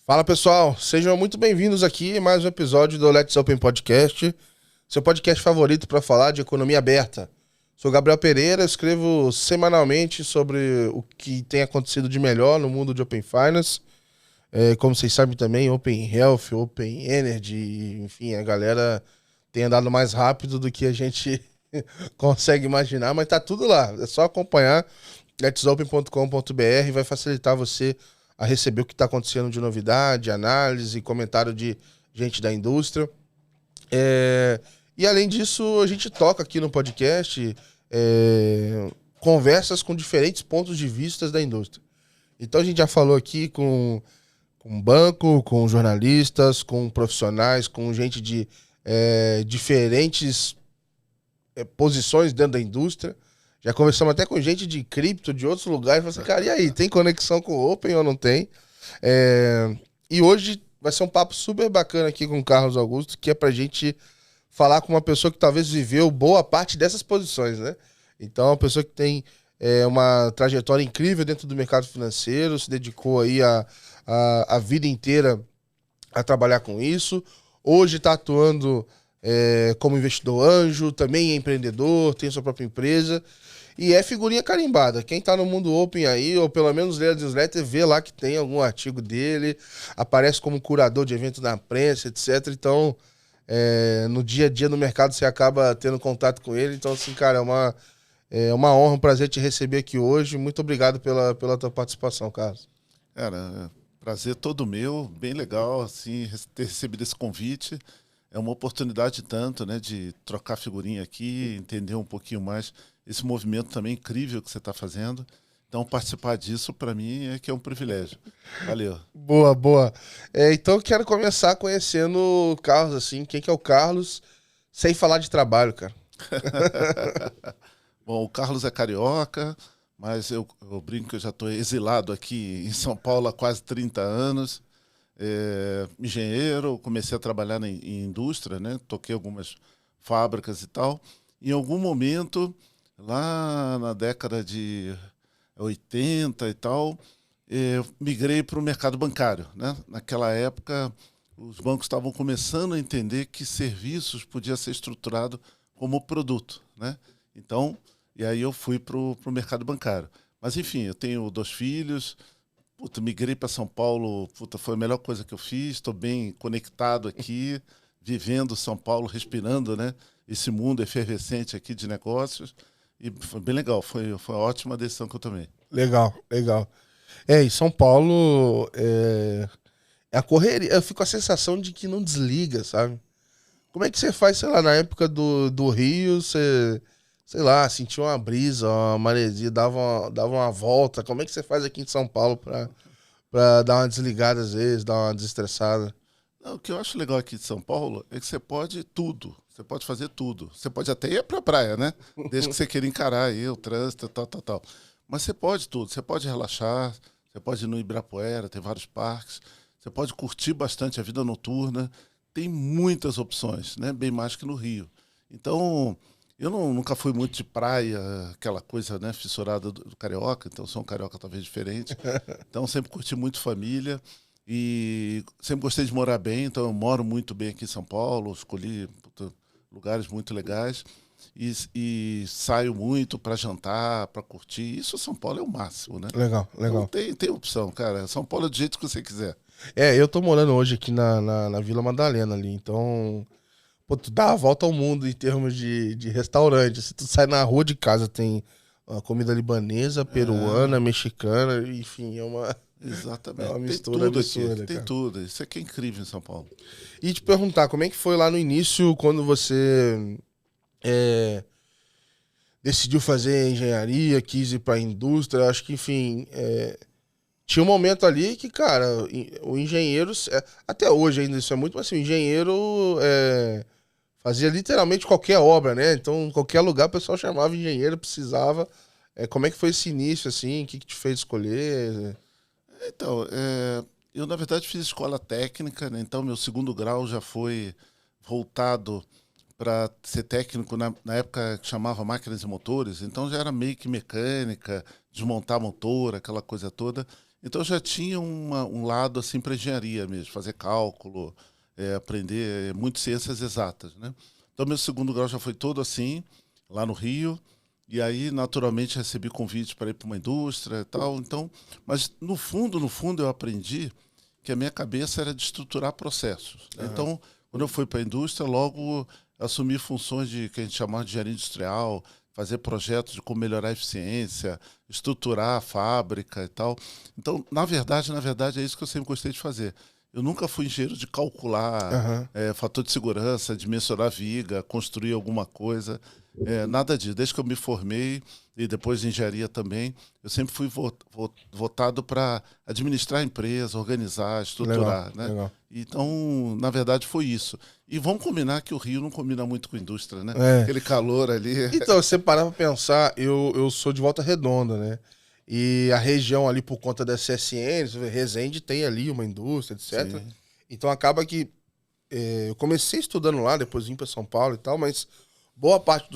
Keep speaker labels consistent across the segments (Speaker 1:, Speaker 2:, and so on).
Speaker 1: Fala pessoal, sejam muito bem-vindos aqui a mais um episódio do Let's Open Podcast, seu podcast favorito para falar de economia aberta. Sou Gabriel Pereira, escrevo semanalmente sobre o que tem acontecido de melhor no mundo de Open Finance. Como vocês sabem também, Open Health, Open Energy, enfim, a galera tem andado mais rápido do que a gente consegue imaginar, mas tá tudo lá. É só acompanhar letsopen.com.br, vai facilitar você a receber o que está acontecendo de novidade, análise, comentário de gente da indústria. E além disso, a gente toca aqui no podcast conversas com diferentes pontos de vista da indústria. Então a gente já falou aqui com banco, com jornalistas, com profissionais, com gente de diferentes posições dentro da indústria. Já conversamos até com gente de cripto, de outros lugares. Falei assim, cara, e aí, tem conexão com o Open ou não tem? E hoje vai ser um papo super bacana aqui com o Carlos Augusto, que é pra gente falar com uma pessoa que talvez viveu boa parte dessas posições, né? Então, uma pessoa que tem uma trajetória incrível dentro do mercado financeiro, se dedicou aí a vida inteira a trabalhar com isso. Hoje está atuando como investidor anjo, também é empreendedor, tem sua própria empresa. E é figurinha carimbada. Quem tá no mundo Open aí, ou pelo menos lê a newsletter, vê lá que tem algum artigo dele, aparece como curador de evento na prensa, etc. Então, no dia a dia no mercado você acaba tendo contato com ele. Então, assim, cara, é uma honra, um prazer te receber aqui hoje. Muito obrigado pela tua participação, Carlos.
Speaker 2: Cara, prazer todo meu, bem legal, assim, ter recebido esse convite. É uma oportunidade tanto, né, de trocar figurinha aqui, entender um pouquinho mais esse movimento também incrível que você está fazendo. Então, participar disso, para mim, é que é um privilégio. Valeu.
Speaker 1: Boa, boa. Então, eu quero começar conhecendo o Carlos, assim. Quem que é o Carlos, sem falar de trabalho, cara?
Speaker 2: Bom, o Carlos é carioca, mas eu brinco que eu já estou exilado aqui em São Paulo há quase 30 anos. Engenheiro, comecei a trabalhar em indústria, né? Toquei algumas fábricas e tal. Em algum momento, lá na década de 80 e tal, migrei para o mercado bancário, né? Naquela época, os bancos estavam começando a entender que serviços podia ser estruturado como produto, né? Então, e aí eu fui para o mercado bancário. Mas, enfim, eu tenho 2 filhos. Puta, migrei para São Paulo, puta, foi a melhor coisa que eu fiz. Estou bem conectado aqui, vivendo São Paulo, respirando, né? Esse mundo efervescente aqui de negócios. E foi bem legal, foi uma ótima decisão que eu tomei.
Speaker 1: Legal, legal. Em São Paulo, é a correria. Eu fico com a sensação de que não desliga, sabe? Como é que você faz, sei lá, na época do Rio, você, sei lá, sentia uma brisa, uma maresia, dava uma volta. Como é que você faz aqui em São Paulo pra dar uma desligada às vezes, dar uma desestressada?
Speaker 2: Não, o que eu acho legal aqui de São Paulo é que você pode tudo. Você pode fazer tudo. Você pode até ir para a praia, né? Desde que você queira encarar aí o trânsito, tal, tal, tal. Mas você pode tudo. Você pode relaxar, você pode ir no Ibirapuera, tem vários parques. Você pode curtir bastante a vida noturna. Tem muitas opções, né? Bem mais que no Rio. Então, eu nunca fui muito de praia, aquela coisa, né, fissurada do carioca. Então, sou um carioca talvez diferente. Então, sempre curti muito família. E sempre gostei de morar bem, então eu moro muito bem aqui em São Paulo, escolhi lugares muito legais e saio muito para jantar, para curtir. Isso São Paulo é o máximo, né?
Speaker 1: Legal,
Speaker 2: Então
Speaker 1: legal.
Speaker 2: tem opção, cara. São Paulo é do jeito que você quiser.
Speaker 1: Eu tô morando hoje aqui na Vila Madalena ali, então, pô, tu dá a volta ao mundo em termos de restaurante. Se tu sai na rua de casa, tem comida libanesa, peruana,
Speaker 2: É,
Speaker 1: mexicana, enfim, é uma
Speaker 2: exatamente. Tem
Speaker 1: mistura
Speaker 2: tudo aqui,
Speaker 1: absurda,
Speaker 2: tem
Speaker 1: cara.
Speaker 2: tudo. Isso aqui é incrível em São Paulo.
Speaker 1: E te perguntar, como é que foi lá no início, quando você é, decidiu fazer engenharia, quis ir pra indústria? Acho que, enfim, tinha um momento ali que, cara, o engenheiro, até hoje ainda isso é muito, mas assim, o engenheiro fazia literalmente qualquer obra, né? Então, em qualquer lugar o pessoal chamava engenheiro, precisava. Como é que foi esse início, assim? O que te fez escolher?
Speaker 2: Então, eu na verdade fiz escola técnica, né? Então meu segundo grau já foi voltado para ser técnico na época que chamava máquinas e motores, então já era meio que mecânica, desmontar motor, aquela coisa toda. Então eu já tinha um lado assim para engenharia mesmo, fazer cálculo, aprender muito ciências exatas, né? Então meu segundo grau já foi todo assim, lá no Rio. E aí, naturalmente, recebi convite para ir para uma indústria e tal. Então, mas no fundo, eu aprendi que a minha cabeça era de estruturar processos. Né? Então, quando eu fui para a indústria, logo assumi funções de que a gente chamava de engenharia industrial, fazer projetos de como melhorar a eficiência, estruturar a fábrica e tal. Então, na verdade, é isso que eu sempre gostei de fazer. Eu nunca fui engenheiro de calcular
Speaker 1: Aham.
Speaker 2: fator de segurança, de mensurar viga, construir alguma coisa. Nada disso. Desde que eu me formei e depois de engenharia também, eu sempre fui votado para administrar a empresa, organizar,
Speaker 1: Legal,
Speaker 2: estruturar, né?
Speaker 1: legal.
Speaker 2: Então, na verdade, foi isso. E vamos combinar que o Rio não combina muito com a indústria, né?
Speaker 1: É.
Speaker 2: Aquele calor ali.
Speaker 1: Então, você parar pra pensar, eu sou de Volta Redonda, né? E a região ali, por conta da CSN, você vê, Resende tem ali uma indústria, etc.
Speaker 2: Sim.
Speaker 1: Então acaba que eu comecei estudando lá, depois vim pra São Paulo e tal, mas boa parte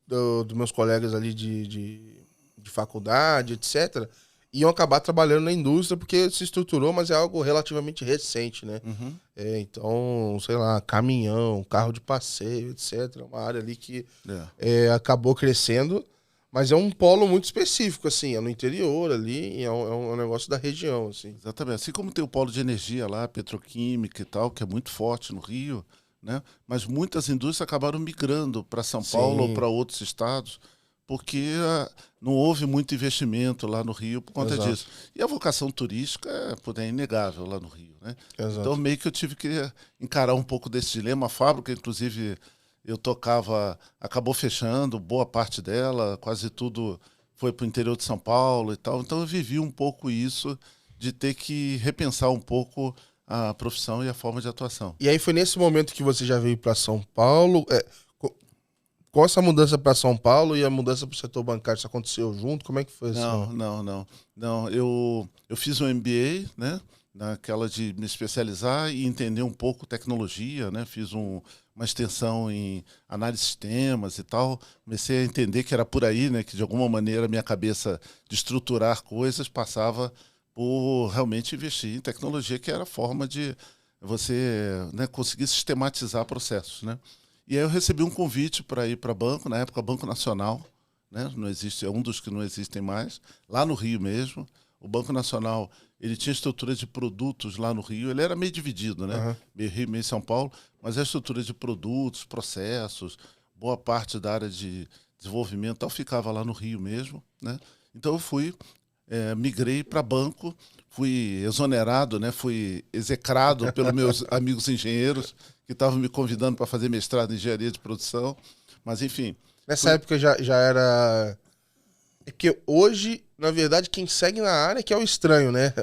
Speaker 1: dos meus colegas ali de faculdade, etc., iam acabar trabalhando na indústria porque se estruturou, mas é algo relativamente recente, né?
Speaker 2: Uhum.
Speaker 1: Então, sei lá, caminhão, carro de passeio, etc. Uma área ali que
Speaker 2: É.
Speaker 1: acabou crescendo, mas é um polo muito específico, assim, é no interior ali, e é um negócio da região, assim.
Speaker 2: Exatamente. Assim como tem o polo de energia lá, petroquímica e tal, que é muito forte no Rio, né? Mas muitas indústrias acabaram migrando para São Paulo ou
Speaker 1: Sim,
Speaker 2: para outros estados, porque não houve muito investimento lá no Rio por conta
Speaker 1: exato,
Speaker 2: disso. E a vocação turística é inegável lá no Rio, né? Então
Speaker 1: exato.
Speaker 2: meio que eu tive que encarar um pouco desse dilema. A fábrica, inclusive, eu tocava, acabou fechando, boa parte dela, quase tudo foi para o interior de São Paulo e tal. Então eu vivi um pouco isso de ter que repensar um pouco a profissão e a forma de atuação.
Speaker 1: E aí foi nesse momento que você já veio para São Paulo. Com essa mudança para São Paulo e a mudança para o setor bancário, isso aconteceu junto? Como é que foi assim?
Speaker 2: Não. Eu fiz um MBA, né? Naquela de me especializar e entender um pouco tecnologia, né? Fiz uma extensão em análise de sistemas e tal. Comecei a entender que era por aí, né? Que de alguma maneira a minha cabeça de estruturar coisas passava por realmente investir em tecnologia, que era a forma de você, né, conseguir sistematizar processos, né? E aí eu recebi um convite para ir para banco, na época Banco Nacional, né? Não existe, é um dos que não existem mais, lá no Rio mesmo. O Banco Nacional, ele tinha estrutura de produtos lá no Rio, ele era meio dividido, né?
Speaker 1: Aham.
Speaker 2: Meio Rio, meio São Paulo, mas a estrutura de produtos, processos, boa parte da área de desenvolvimento tal ficava lá no Rio mesmo, né? Então eu fui, migrei para banco, fui exonerado, né? Fui execrado pelos meus amigos engenheiros que estavam me convidando para fazer mestrado em engenharia de produção, mas enfim,
Speaker 1: Nessa
Speaker 2: fui,
Speaker 1: época já era. É porque hoje, na verdade, quem segue na área é que é o estranho, né?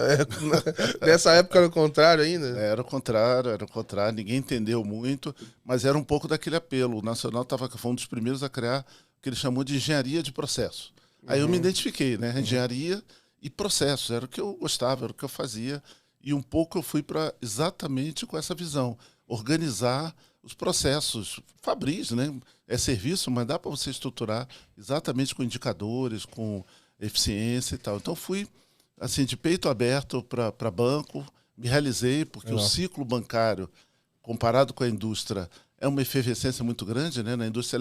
Speaker 1: Nessa época era o contrário ainda.
Speaker 2: era o contrário, ninguém entendeu muito, mas era um pouco daquele apelo. O Nacional foi um dos primeiros a criar o que ele chamou de engenharia de processo. Aí eu me
Speaker 1: Uhum,
Speaker 2: identifiquei, né?
Speaker 1: uhum.
Speaker 2: Engenharia e processos, era o que eu gostava, era o que eu fazia, e um pouco eu fui para exatamente com essa visão, organizar os processos. Fabris, né? É serviço, mas dá para você estruturar exatamente com indicadores, com eficiência e tal. Então fui assim de peito aberto para banco, me realizei porque o
Speaker 1: Legal.
Speaker 2: ciclo bancário comparado com a indústria é uma efervescência muito grande, né? Na indústria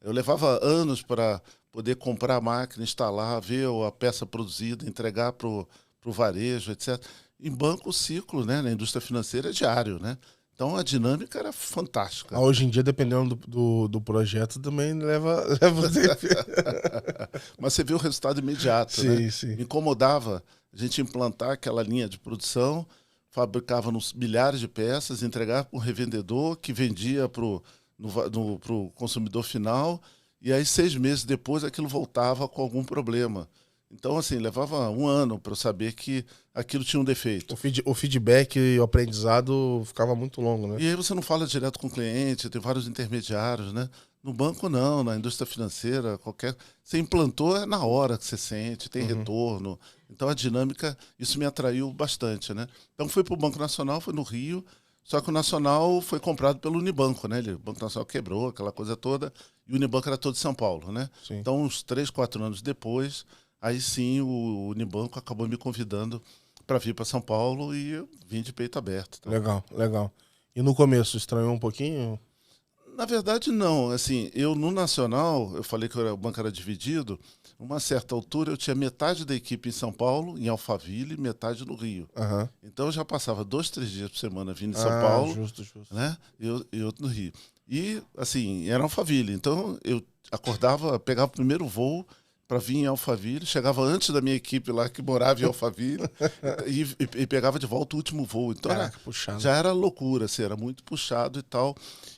Speaker 2: eu levava anos para poder comprar a máquina, instalar, ver a peça produzida, entregar para o varejo, etc. Em banco o ciclo, né? Na indústria financeira é diário, né? Então a dinâmica era
Speaker 1: Ah,
Speaker 2: fantástica.
Speaker 1: hoje em dia, dependendo do projeto, também leva um tempo.
Speaker 2: Mas você vê o resultado imediato, né?
Speaker 1: Sim, sim.
Speaker 2: Me incomodava a gente implantar aquela linha de produção, fabricava milhares de peças, entregava para um revendedor que vendia pro consumidor final, e aí 6 meses depois aquilo voltava com algum problema. Então, assim, levava um ano para eu saber que aquilo tinha um defeito.
Speaker 1: O feedback e o aprendizado ficava muito longo, né?
Speaker 2: E aí você não fala direto com o cliente, tem vários intermediários, né? No banco não, na indústria financeira, você implantou é na hora que você sente, tem
Speaker 1: Uhum.
Speaker 2: retorno. Então a dinâmica, isso me atraiu bastante, né? Então fui para o Banco Nacional, foi no Rio, só que o Nacional foi comprado pelo Unibanco, né? O Banco Nacional quebrou, aquela coisa toda, e o Unibanco era todo de São Paulo, né?
Speaker 1: Sim.
Speaker 2: Então uns 3, 4 anos depois, aí sim o Unibanco acabou me convidando para vir para São Paulo e eu vim de peito aberto. Tá?
Speaker 1: Legal, legal. E no começo, estranhou um pouquinho?
Speaker 2: Na verdade, não. Assim, eu no Nacional, eu falei que o banco era dividido. Uma certa altura, eu tinha metade da equipe em São Paulo, em Alphaville, e metade no Rio.
Speaker 1: Aham.
Speaker 2: Então, eu já passava 2, 3 dias por semana vindo em São Paulo,
Speaker 1: Justo, justo.
Speaker 2: né? E outro no Rio. E, assim, era Alphaville. Então, eu acordava, pegava o primeiro voo para vir em Alphaville, chegava antes da minha equipe lá, que morava em Alphaville, e pegava de volta o último voo. Então,
Speaker 1: Caraca, puxado.
Speaker 2: já era loucura, assim, era muito puxado e tal.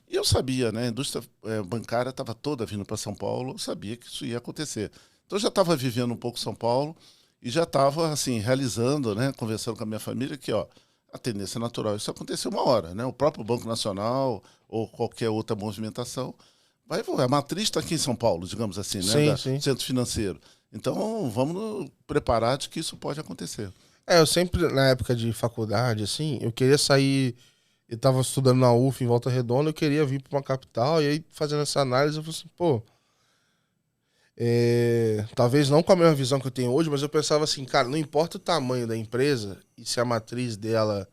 Speaker 2: E eu sabia, né? A indústria bancária estava toda vindo para São Paulo, eu sabia que isso ia acontecer. Então, eu já estava vivendo um pouco São Paulo e já estava, assim, realizando, né? Conversando com a minha família que, ó, a tendência natural, isso aconteceu uma hora, né? O próprio Banco Nacional ou qualquer outra movimentação vai voar. A matriz está aqui em São Paulo, digamos assim, né?
Speaker 1: Sim.
Speaker 2: Centro financeiro. Então, vamos nos preparar de que isso pode acontecer.
Speaker 1: Eu sempre, na época de faculdade, assim, eu queria sair. Eu tava estudando na UF em Volta Redonda, eu queria vir para uma capital, e aí fazendo essa análise, eu falei assim, pô. Talvez não com a mesma visão que eu tenho hoje, mas eu pensava assim, cara, não importa o tamanho da empresa e se a matriz dela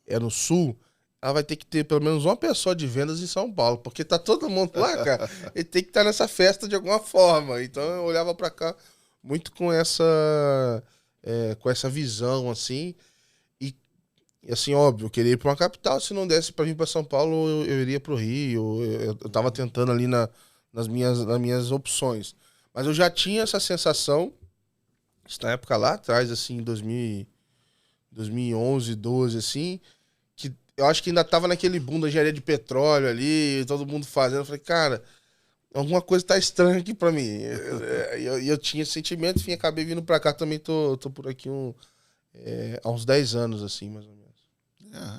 Speaker 1: é no sul, ela vai ter que ter pelo menos uma pessoa de vendas em São Paulo, porque tá todo mundo lá, cara, e tem que estar nessa festa de alguma forma. Então eu olhava para cá muito com essa visão, assim, e assim, óbvio, eu queria ir para uma capital, se não desse para vir para São Paulo, eu iria para o Rio, eu tava tentando ali nas minhas opções. Mas eu já tinha essa sensação, isso na época lá atrás, assim, em 2011, 12, assim, que eu acho que ainda tava naquele boom da engenharia de petróleo ali, todo mundo fazendo. Eu falei, cara, alguma coisa tá estranha aqui pra mim. E eu tinha esse sentimento, enfim, acabei vindo pra cá também, tô por aqui há uns 10 anos, assim, mais ou menos.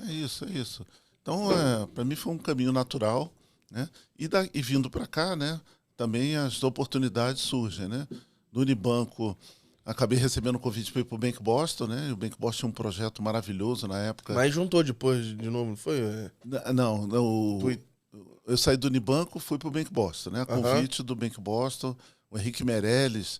Speaker 2: É isso, é isso. Então, para mim foi um caminho natural, né? E vindo para cá, né? Também as oportunidades surgem, né? No Unibanco, acabei recebendo um convite para ir para o Bank Boston, né? E o Bank Boston tinha um projeto maravilhoso na época.
Speaker 1: Mas juntou depois de novo, não foi?
Speaker 2: Não, eu saí do Unibanco, fui para o Bank Boston, né? Convite do Bank Boston, o Henrique Meirelles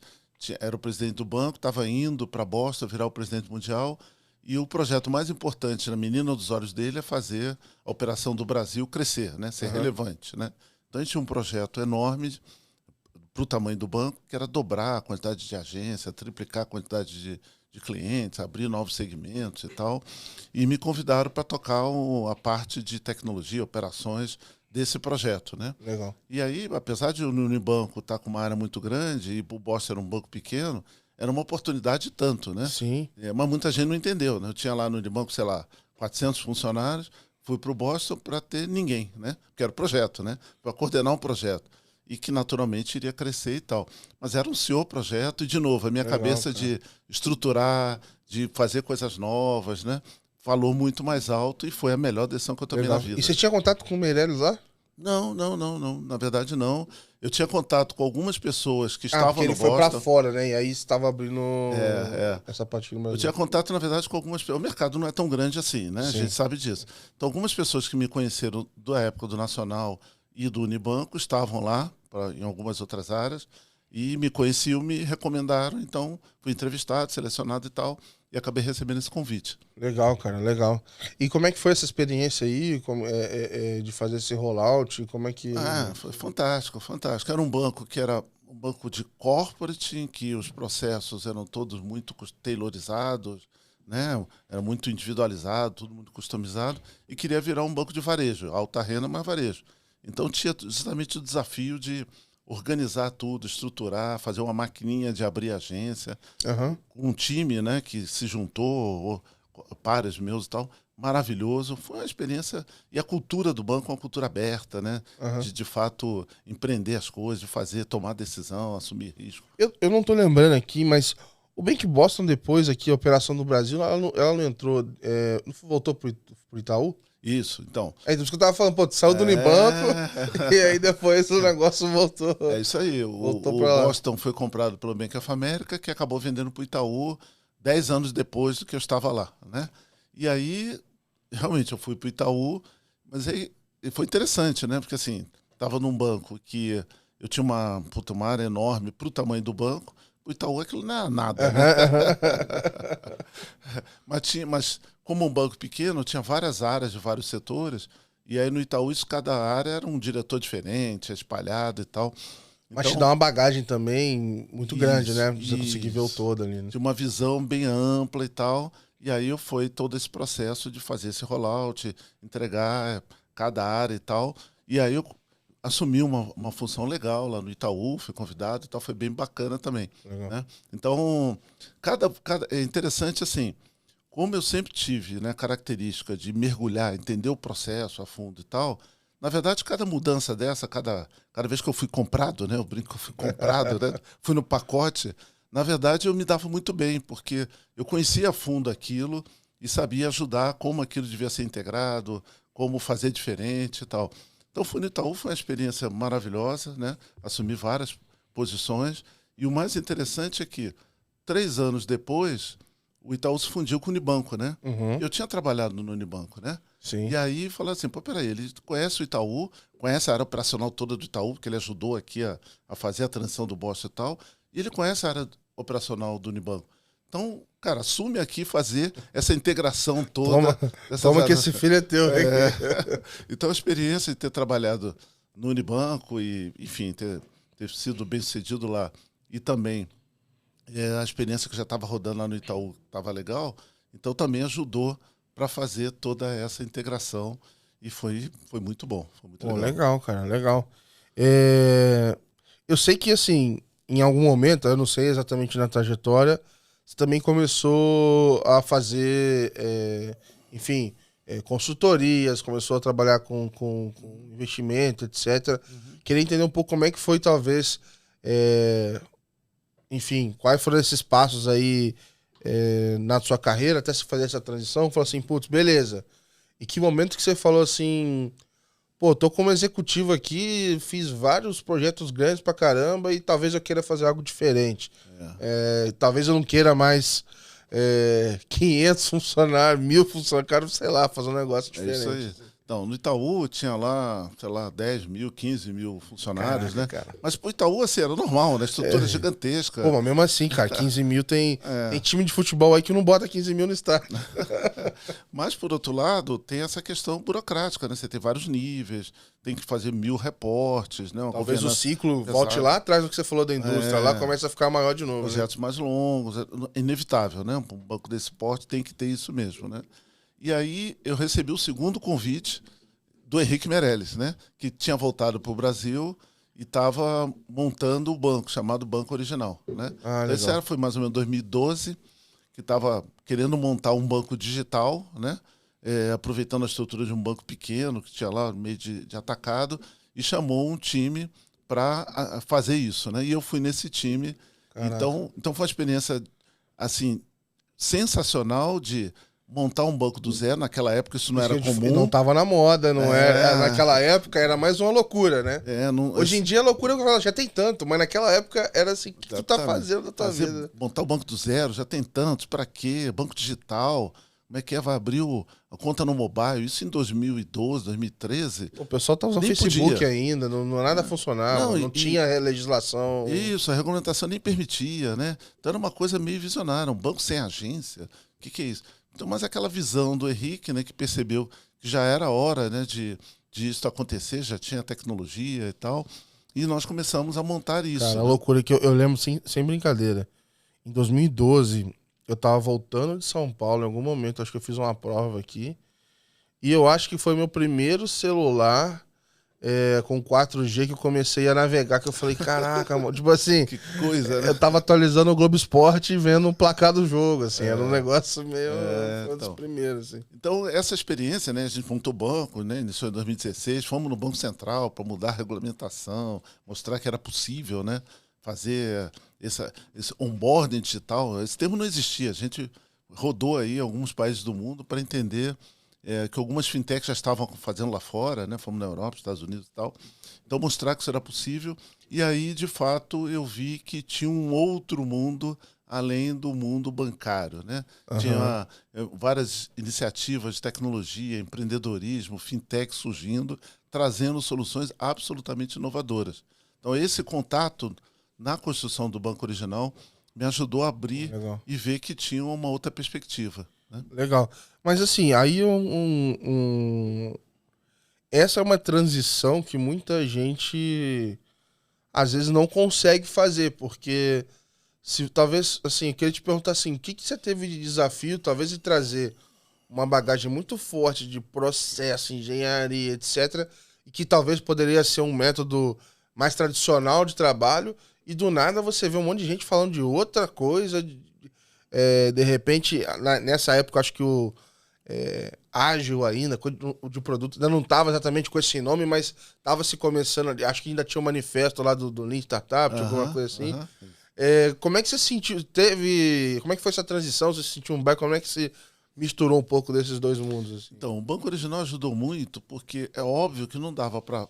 Speaker 2: era o presidente do banco, estava indo para Boston virar o presidente mundial. E o projeto mais importante na menina dos olhos dele é fazer a operação do Brasil crescer, né? Ser relevante, né? Então, a gente tinha um projeto enorme para o tamanho do banco, que era dobrar a quantidade de agência, triplicar a quantidade de clientes, abrir novos segmentos e tal. E me convidaram para tocar a parte de tecnologia, operações desse projeto, né?
Speaker 1: Legal.
Speaker 2: E aí, apesar de o Unibanco estar com uma área muito grande e o Boston era um banco pequeno, era uma oportunidade tanto, né?
Speaker 1: Sim.
Speaker 2: Mas muita gente não entendeu, né? Eu tinha lá no Unibanco, sei lá, 400 funcionários, fui para o Boston para ter ninguém, né? Porque era projeto, né? Para coordenar um projeto. E que naturalmente iria crescer e tal. Mas era um senhor projeto, e de novo, a minha cabeça
Speaker 1: cara.
Speaker 2: de estruturar, de fazer coisas novas, né? Falou muito mais alto e foi a melhor decisão que eu tomei na vida.
Speaker 1: E você tinha contato com o Meirelles lá?
Speaker 2: Não. Na verdade, não. Eu tinha contato com algumas pessoas que estavam
Speaker 1: porque
Speaker 2: no
Speaker 1: ele foi
Speaker 2: Boston.
Speaker 1: pra fora, né? E aí estava abrindo essa parte no
Speaker 2: Eu
Speaker 1: Brasil.
Speaker 2: tinha contato, na verdade, com algumas pessoas. O mercado não é tão grande assim, né?
Speaker 1: Sim.
Speaker 2: A gente sabe disso. Então, algumas pessoas que me conheceram da época do Nacional e do Unibanco estavam lá, em algumas outras áreas, e me conheciam, me recomendaram. Então, fui entrevistado, selecionado e tal, e acabei recebendo esse convite.
Speaker 1: Legal, cara, legal. E como é que foi essa experiência aí, de fazer esse rollout? Como é que...
Speaker 2: Foi fantástico, fantástico. Era um banco que era um banco de corporate, em que os processos eram todos muito tailorizados, né? Era muito individualizado, tudo muito customizado, e queria virar um banco de varejo, alta renda, mas varejo. Então tinha justamente o desafio de organizar tudo, estruturar, fazer uma maquininha de abrir agência, um time, né, que se juntou, pares meus e tal, maravilhoso. Foi uma experiência, e a cultura do banco é uma cultura aberta, né, de fato empreender as coisas, de fazer, tomar decisão, assumir risco.
Speaker 1: Eu não tô lembrando aqui, mas o Bank Boston depois aqui, a operação do Brasil, ela não entrou, não voltou pro Itaú?
Speaker 2: Isso, então.
Speaker 1: É isso que eu tava falando, pô, tu saiu do Unibanco e aí depois o negócio voltou.
Speaker 2: É isso aí. O Boston foi comprado pelo Bank of America, que acabou vendendo para o Itaú 10 anos depois do que eu estava lá, né? E aí, realmente, eu fui para o Itaú, mas aí foi interessante, né? Porque assim, estava num banco que eu tinha uma área enorme para o tamanho do banco, o Itaú aquilo não é nada, né? Mas como um banco pequeno, tinha várias áreas de vários setores, e aí no Itaú, cada área era um diretor diferente, espalhado e tal.
Speaker 1: Mas te
Speaker 2: Então,
Speaker 1: dá uma bagagem também muito grande,
Speaker 2: isso,
Speaker 1: né? Você conseguir ver o todo ali, né?
Speaker 2: de uma visão bem ampla e tal. E aí foi todo esse processo de fazer esse rollout, entregar cada área e tal. E aí eu assumi uma função legal lá no Itaú, fui convidado e tal, foi bem bacana também.
Speaker 1: Legal.
Speaker 2: Né? Então, é interessante assim, como eu sempre tive, né, característica de mergulhar, entender o processo a fundo e tal. Na verdade, cada mudança dessa, cada vez que eu fui comprado, né, eu brinco que eu fui comprado, né, fui no pacote, na verdade eu me dava muito bem, porque eu conhecia a fundo aquilo e sabia ajudar como aquilo devia ser integrado, como fazer diferente e tal. Então, fui no Itaú, foi uma experiência maravilhosa, né, assumi várias posições, e o mais interessante é que, 3 anos depois, o Itaú se fundiu com o Unibanco, né?
Speaker 1: Uhum.
Speaker 2: Eu tinha trabalhado no Unibanco, né?
Speaker 1: Sim.
Speaker 2: E aí falou assim, pô, peraí, ele conhece o Itaú, conhece a área operacional toda do Itaú, porque ele ajudou aqui a fazer a transição do Bosch e tal, e ele conhece a área operacional do Unibanco. Então, cara, assume aqui fazer essa integração toda.
Speaker 1: Toma que esse filho é teu.
Speaker 2: É. Então, a experiência de ter trabalhado no Unibanco e, enfim, ter sido bem sucedido lá e também a experiência que já estava rodando lá no Itaú estava legal, então também ajudou para fazer toda essa integração e foi muito bom. Foi muito legal.
Speaker 1: Legal, cara, legal. Eu sei que, assim, em algum momento, eu não sei exatamente na trajetória, você também começou a fazer, enfim, consultorias, começou a trabalhar com investimento, etc. Queria entender um pouco como é que foi, talvez, enfim, quais foram esses passos aí na sua carreira até você fazer essa transição? Falou assim, putz, beleza. E que momento que você falou assim, pô, tô como executivo aqui, fiz vários projetos grandes pra caramba e talvez eu queira fazer algo diferente. Talvez eu não queira mais 500 funcionários, 1000 funcionários, quero, sei lá, fazer um negócio diferente.
Speaker 2: É isso aí. Então, no Itaú tinha lá, sei lá, 10 mil, 15 mil funcionários,
Speaker 1: Caraca,
Speaker 2: né?
Speaker 1: cara.
Speaker 2: Mas pro Itaú, assim, era normal, né? Estrutura gigantesca.
Speaker 1: Pô, mas mesmo assim, cara, 15 mil tem time de futebol aí que não bota 15 mil no estádio.
Speaker 2: Mas, por outro lado, tem essa questão burocrática, né? Você tem vários níveis, tem que fazer 1000 reportes, né?
Speaker 1: Talvez o ciclo volte lá atrás do que você falou da indústria, lá começa a ficar maior de novo.
Speaker 2: Projetos mais longos, é inevitável, né? Um banco desse porte tem que ter isso mesmo, né? E aí eu recebi o segundo convite do Henrique Meirelles, né? Que tinha voltado para o Brasil e estava montando o banco, chamado Banco Original, né? Esse foi mais ou menos 2012, que estava querendo montar um banco digital, né? Aproveitando a estrutura de um banco pequeno, que tinha lá meio de atacado, e chamou um time para fazer isso, né? E eu fui nesse time. Então foi uma experiência assim sensacional de montar um banco do zero. Naquela época isso não era comum.
Speaker 1: Não estava na moda, não era. Naquela época era mais uma loucura, né? Hoje em dia a loucura já tem tanto, mas naquela época era assim, o que tu tá fazendo da tua vida?
Speaker 2: Montar o banco do zero, já tem tantos, para quê? Banco digital, como é que vai abrir a conta no mobile? Isso em 2012, 2013.
Speaker 1: O pessoal tá usando Facebook ainda, não nada funcionava, não tinha legislação.
Speaker 2: Isso, a regulamentação nem permitia, né? Então era uma coisa meio visionária, um banco sem agência. O que é isso? Então, mas aquela visão do Henrique, né, que percebeu que já era hora, né, de isso acontecer, já tinha tecnologia e tal, e nós começamos a montar isso.
Speaker 1: Cara, a loucura que eu lembro sem brincadeira. Em 2012, eu tava voltando de São Paulo em algum momento, acho que eu fiz uma prova aqui, e eu acho que foi meu primeiro celular com 4G que eu comecei a navegar, que eu falei, caraca, mano, tipo assim,
Speaker 2: que coisa, né?
Speaker 1: Eu tava atualizando o Globo Esporte e vendo o placar do jogo, assim, era um negócio meio, um dos primeiros, assim.
Speaker 2: Então, essa experiência, né, a gente montou o banco, né, iniciou em 2016, fomos no Banco Central para mudar a regulamentação, mostrar que era possível, né, fazer esse onboarding digital. Esse termo não existia, a gente rodou aí alguns países do mundo para entender que algumas fintechs já estavam fazendo lá fora, né? Fomos na Europa, Estados Unidos e tal. Então, mostrar que isso era possível. E aí, de fato, eu vi que tinha um outro mundo além do mundo bancário, né? Tinha várias iniciativas de tecnologia, empreendedorismo, fintech surgindo, trazendo soluções absolutamente inovadoras. Então, esse contato na construção do Banco Original me ajudou a abrir
Speaker 1: Legal.
Speaker 2: e ver que tinha uma outra perspectiva, né?
Speaker 1: Legal. Mas assim, aí essa é uma transição que muita gente às vezes não consegue fazer, porque se talvez, assim, eu queria te perguntar assim, o que que você teve de desafio, talvez de trazer uma bagagem muito forte de processo, engenharia, etc., e que talvez poderia ser um método mais tradicional de trabalho, e do nada você vê um monte de gente falando de outra coisa, de repente, nessa época, acho que o ágil ainda, coisa de produto, ainda não estava exatamente com esse nome, mas estava se começando ali, acho que ainda tinha um manifesto lá do Lean Startup, alguma coisa assim. Como é que você sentiu, como é que foi essa transição, você sentiu um back, como é que você misturou um pouco desses dois mundos? Assim?
Speaker 2: Então, o Banco Original ajudou muito, porque é óbvio que não dava para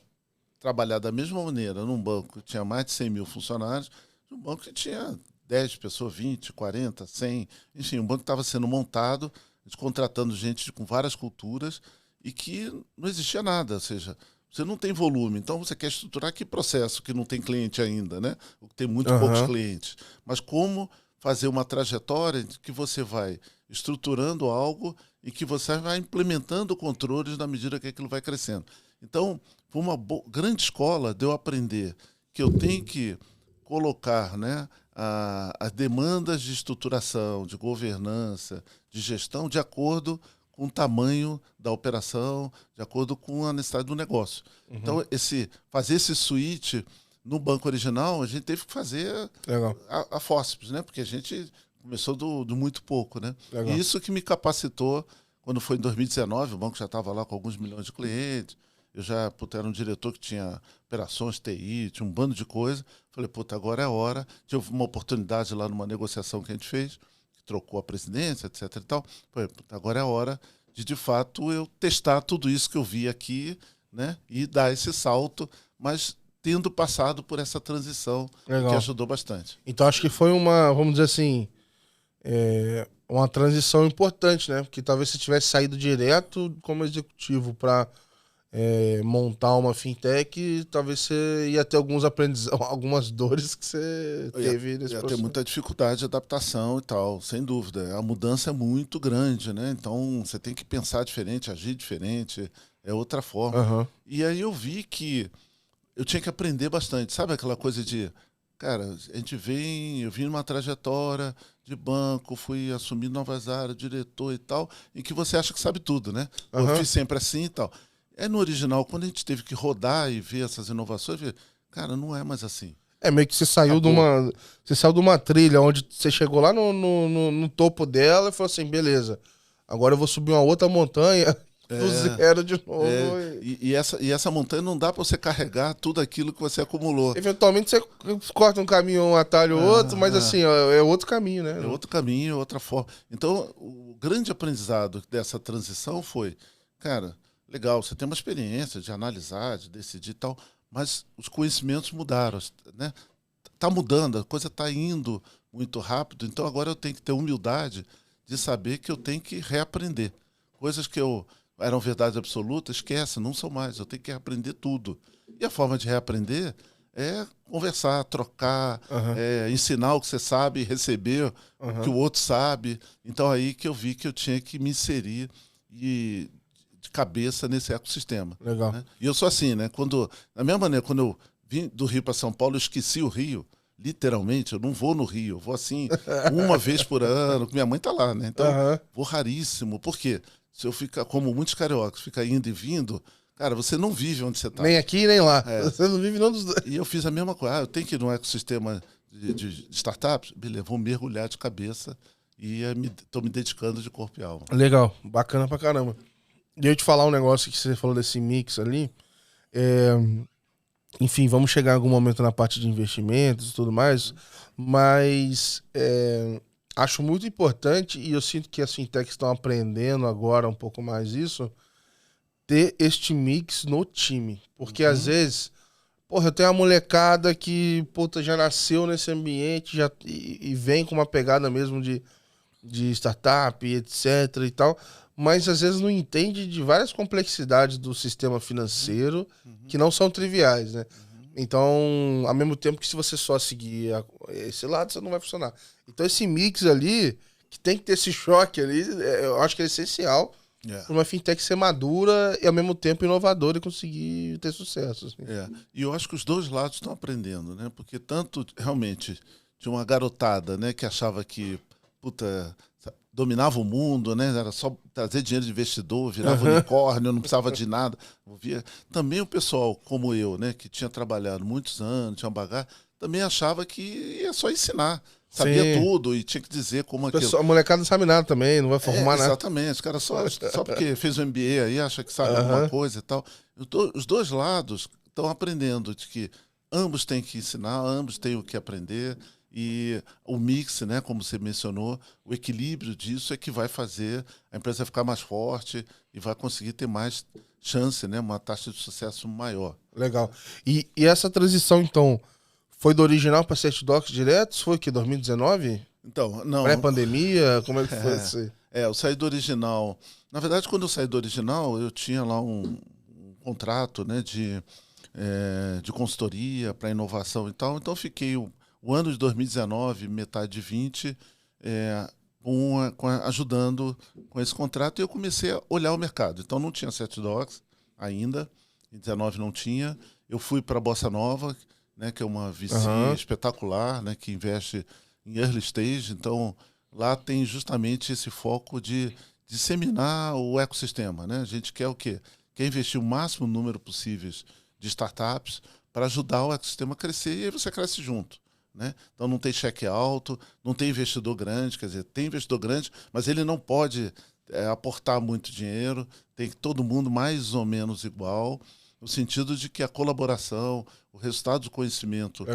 Speaker 2: trabalhar da mesma maneira num banco que tinha mais de 100 mil funcionários, num banco que tinha 10 pessoas, 20, 40, 100, enfim, um banco estava sendo montado, contratando gente com várias culturas e que não existia nada, ou seja, você não tem volume, então você quer estruturar que processo que não tem cliente ainda, né? Ou que tem muito poucos clientes, mas como fazer uma trajetória que você vai estruturando algo e que você vai implementando controles na medida que aquilo vai crescendo. Então, foi uma grande escola de eu aprender que eu tenho que colocar, né, as demandas de estruturação, de governança, de gestão, de acordo com o tamanho da operação, de acordo com a necessidade do negócio. Então, fazer esse switch no Banco Original, a gente teve que fazer a forceps, né? Porque a gente começou do muito pouco, né? E isso que me capacitou, quando foi em 2019, o banco já estava lá com alguns milhões de clientes, eu já era um diretor que tinha operações, TI, tinha um bando de coisa. Falei, agora é a hora. Tive uma oportunidade lá numa negociação que a gente fez, que trocou a presidência, etc. e tal. Falei, agora é a hora de fato, eu testar tudo isso que eu vi aqui, né? E dar esse salto, mas tendo passado por essa transição que ajudou bastante.
Speaker 1: Então, acho que foi vamos dizer assim, uma transição importante, né? Porque talvez se tivesse saído direto como executivo para montar uma fintech, talvez você ia ter alguns aprendizados, algumas dores que você teve nesse processo.
Speaker 2: Ia ter muita dificuldade de adaptação e tal, sem dúvida. A mudança é muito grande, né? Então você tem que pensar diferente, agir diferente, é outra forma. E aí eu vi que eu tinha que aprender bastante. Sabe aquela coisa de, cara, eu vim numa trajetória de banco, fui assumir novas áreas, diretor e tal, em que você acha que sabe tudo, né? Eu fiz sempre assim e tal. No original, quando a gente teve que rodar e ver essas inovações, cara, não é mais assim.
Speaker 1: Meio que você saiu de uma trilha onde você chegou lá no topo dela e falou assim, beleza, agora eu vou subir uma outra montanha do zero de novo.
Speaker 2: E essa montanha não dá para você carregar tudo aquilo que você acumulou.
Speaker 1: Eventualmente você corta um caminho, um atalho, outro, mas assim, é outro caminho, né?
Speaker 2: É outro caminho, outra forma. Então, o grande aprendizado dessa transição foi, cara, legal, você tem uma experiência de analisar, de decidir e tal, mas os conhecimentos mudaram, né? Tá mudando, a coisa está indo muito rápido, então agora eu tenho que ter humildade de saber que eu tenho que reaprender. Coisas que eram verdade absoluta, esquece, não são mais, eu tenho que reaprender tudo. E a forma de reaprender é conversar, trocar, ensinar o que você sabe, receber o que o outro sabe. Então aí que eu vi que eu tinha que me inserir de cabeça nesse ecossistema.
Speaker 1: Legal.
Speaker 2: Né? E eu sou assim, né? Da mesma maneira, quando eu vim do Rio para São Paulo, eu esqueci o Rio. Literalmente, eu não vou no Rio. Eu vou assim, uma vez por ano, minha mãe tá lá, né? Então, vou raríssimo. Por quê? Se eu ficar, como muitos cariocas, ficar indo e vindo, cara, você não vive onde você tá.
Speaker 1: Nem aqui, nem lá. Você não vive nenhum dos dois.
Speaker 2: E eu fiz a mesma coisa. Eu tenho que ir no ecossistema de startups? Beleza, vou mergulhar de cabeça e estou me dedicando de corpo e alma.
Speaker 1: Legal, bacana pra caramba. E eu te falar um negócio que você falou desse mix ali. Enfim, vamos chegar em algum momento na parte de investimentos e tudo mais, mas acho muito importante, e eu sinto que as fintechs estão aprendendo agora um pouco mais isso, ter este mix no time. Porque às vezes, eu tenho uma molecada que já nasceu nesse ambiente e vem com uma pegada mesmo de startup, etc e tal, mas às vezes não entende de várias complexidades do sistema financeiro que não são triviais, né? Então, ao mesmo tempo que se você só seguir esse lado, você não vai funcionar. Então, esse mix ali, que tem que ter esse choque ali, eu acho que é essencial para uma fintech ser madura e ao mesmo tempo inovadora e conseguir ter sucesso. Assim.
Speaker 2: E eu acho que os dois lados estão aprendendo, né? Porque tanto realmente de uma garotada, né, que achava que puta, dominava o mundo, né? Era só trazer dinheiro de investidor, virava unicórnio, não precisava de nada. Também o pessoal como eu, né, que tinha trabalhado muitos anos, tinha bagagem, também achava que ia só ensinar. Sabia tudo e tinha que dizer como aquilo.
Speaker 1: A molecada não sabe nada também, não vai formar nada.
Speaker 2: Exatamente, os caras só porque fez o MBA aí acha que sabe alguma coisa e tal. Os dois lados estão aprendendo de que ambos têm que ensinar, ambos têm o que aprender. E o mix, né, como você mencionou, o equilíbrio disso é que vai fazer a empresa ficar mais forte e vai conseguir ter mais chance, né, uma taxa de sucesso maior.
Speaker 1: Legal. E essa transição, então, foi do original para CertDocs direto? Foi que 2019?
Speaker 2: Então, não.
Speaker 1: Pré-pandemia? Como é que foi isso?
Speaker 2: Eu saí do original. Na verdade, quando eu saí do original, eu tinha lá um contrato, né, de consultoria para inovação e tal. Então, eu fiquei o ano de 2019, metade de 20, ajudando com esse contrato, e eu comecei a olhar o mercado. Então, não tinha CertDocs ainda, em 19 não tinha. Eu fui para a Bossa Nova, né, que é uma VC espetacular, né, que investe em early stage. Então, lá tem justamente esse foco de disseminar o ecossistema. Né? A gente quer o quê? Quer investir o máximo número possível de startups para ajudar o ecossistema a crescer, e aí você cresce junto. Né? Então não tem cheque alto, não tem investidor grande, quer dizer, tem investidor grande, mas ele não pode aportar muito dinheiro, tem que todo mundo mais ou menos igual, no sentido de que a colaboração, o resultado do conhecimento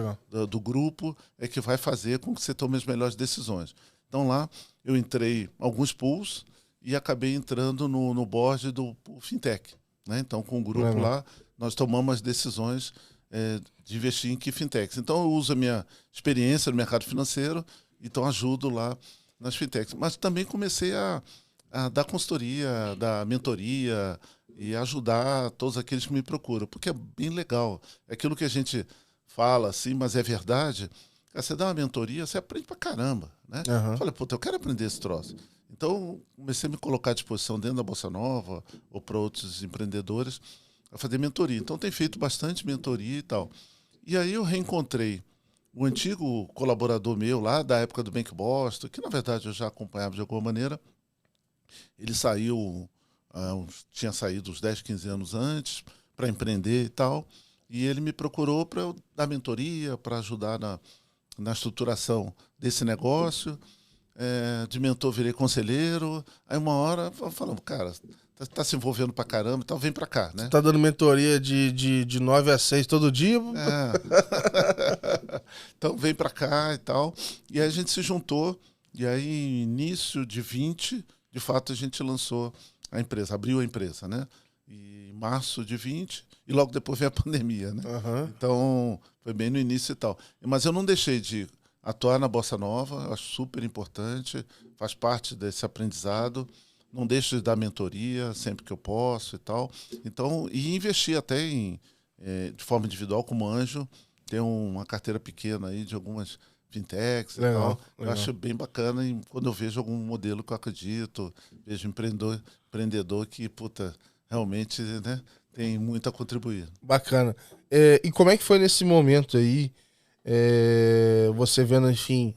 Speaker 2: do grupo é que vai fazer com que você tome as melhores decisões. Então lá eu entrei em alguns pools e acabei entrando no board do Fintech. Né? Então com o grupo lá, nós tomamos as decisões de investir em que fintechs. Então eu uso a minha experiência no mercado financeiro, então ajudo lá nas fintechs. Mas também comecei a dar consultoria, dar mentoria e ajudar todos aqueles que me procuram, porque é bem legal. É aquilo que a gente fala assim, mas é verdade. Você dá uma mentoria, você aprende pra caramba. Né? Fala, puta, eu quero aprender esse troço. Então comecei a me colocar à disposição dentro da Bossa Nova ou para outros empreendedores a fazer mentoria. Então tem feito bastante mentoria e tal. E aí eu reencontrei o antigo colaborador meu lá da época do Bank Boston, que na verdade eu já acompanhava de alguma maneira. Ele saiu, tinha saído uns 10, 15 anos antes para empreender e tal. E ele me procurou para eu dar mentoria, para ajudar na estruturação desse negócio. De mentor virei conselheiro. Aí uma hora falamos, cara, tá se envolvendo pra caramba, então vem pra cá, né?
Speaker 1: Você tá dando mentoria de 9 a 6 todo dia?
Speaker 2: Então vem pra cá e tal. E aí a gente se juntou, e aí início de 20, de fato a gente lançou a empresa, abriu a empresa, né? E em março de 20, e logo depois veio a pandemia, né? Então foi bem no início e tal. Mas eu não deixei de atuar na Bossa Nova, eu acho super importante, faz parte desse aprendizado. Não deixo de dar mentoria sempre que eu posso e tal. Então, e investir até de forma individual como anjo. Tem uma carteira pequena aí de algumas fintechs e tal. Eu acho bem bacana quando eu vejo algum modelo que eu acredito, vejo empreendedor que, puta, realmente, né, tem muito a contribuir.
Speaker 1: Bacana. E como é que foi nesse momento aí, você vendo, enfim,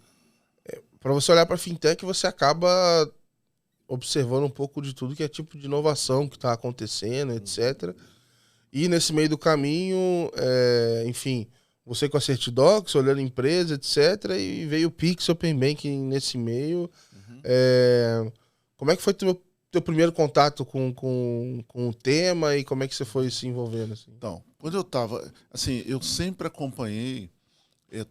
Speaker 1: para você olhar para fintech, você acaba observando um pouco de tudo que é tipo de inovação que está acontecendo, etc. E nesse meio do caminho, enfim, você com a CertDocs, olhando empresa, etc. E veio o Pix Open Banking nesse meio. Como é que foi teu primeiro contato com o tema e como é que você foi se envolvendo? Assim?
Speaker 2: Então, quando eu estava... Assim, eu sempre acompanhei, eu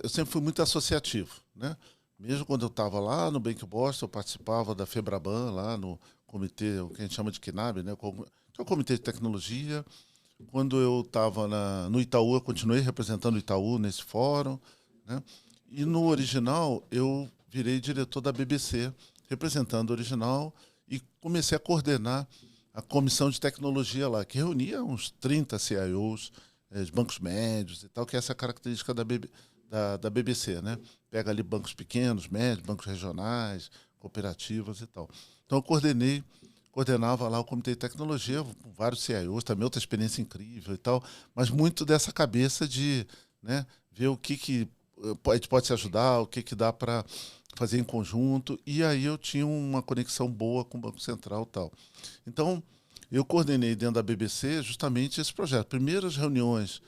Speaker 2: sempre fui muito associativo, né? Mesmo quando eu estava lá no Bank Boston, eu participava da FEBRABAN, lá no comitê, o que a gente chama de CNAB, né? Que é o Comitê de Tecnologia. Quando eu estava no Itaú, eu continuei representando o Itaú nesse fórum. Né? E no Original, eu virei diretor da BBC, representando o Original, e comecei a coordenar a comissão de tecnologia lá, que reunia uns 30 CIOs de bancos médios e tal, que essa é a característica da BBC, né? Pega ali bancos pequenos, médios, bancos regionais, cooperativas e tal. Então eu coordenava lá o Comitê de Tecnologia, vários CIOs, também outra experiência incrível e tal, mas muito dessa cabeça de, né, ver o que a gente pode se ajudar, o que dá para fazer em conjunto, e aí eu tinha uma conexão boa com o Banco Central e tal. Então, eu coordenei dentro da BBC justamente esse projeto. Primeiras reuniões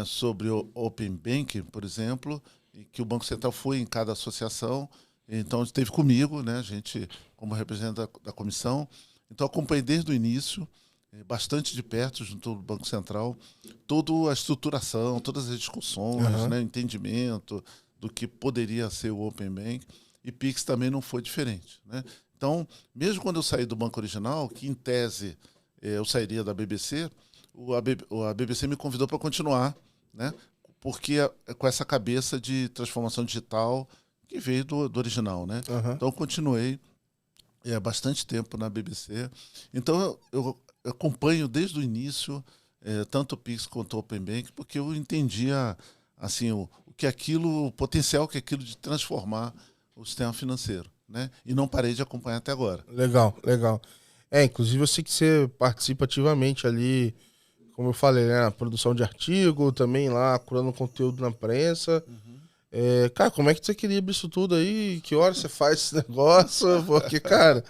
Speaker 2: sobre o Open Banking, por exemplo, que o Banco Central foi em cada associação, então esteve comigo, né, a gente como representante da comissão, então acompanhei desde o início, bastante de perto, junto ao Banco Central, toda a estruturação, todas as discussões, né, entendimento do que poderia ser o Open Bank, e Pix também não foi diferente, né? Então, mesmo quando eu saí do banco original, que em tese eu sairia da BBC, a BBC me convidou para continuar, né? Porque com essa cabeça de transformação digital que veio do original, né? Então, eu continuei bastante tempo na BBC. Então, eu acompanho desde o início tanto o Pix quanto o Open Bank, porque eu entendia assim, o potencial que aquilo de transformar o sistema financeiro, né? E não parei de acompanhar até agora.
Speaker 1: Legal, legal. Inclusive eu sei que você participa ativamente ali, como eu falei, né? Na produção de artigo, também lá, curando conteúdo na prensa. Cara, como é que você equilibra isso tudo aí? Que hora você faz esse negócio? Porque, cara,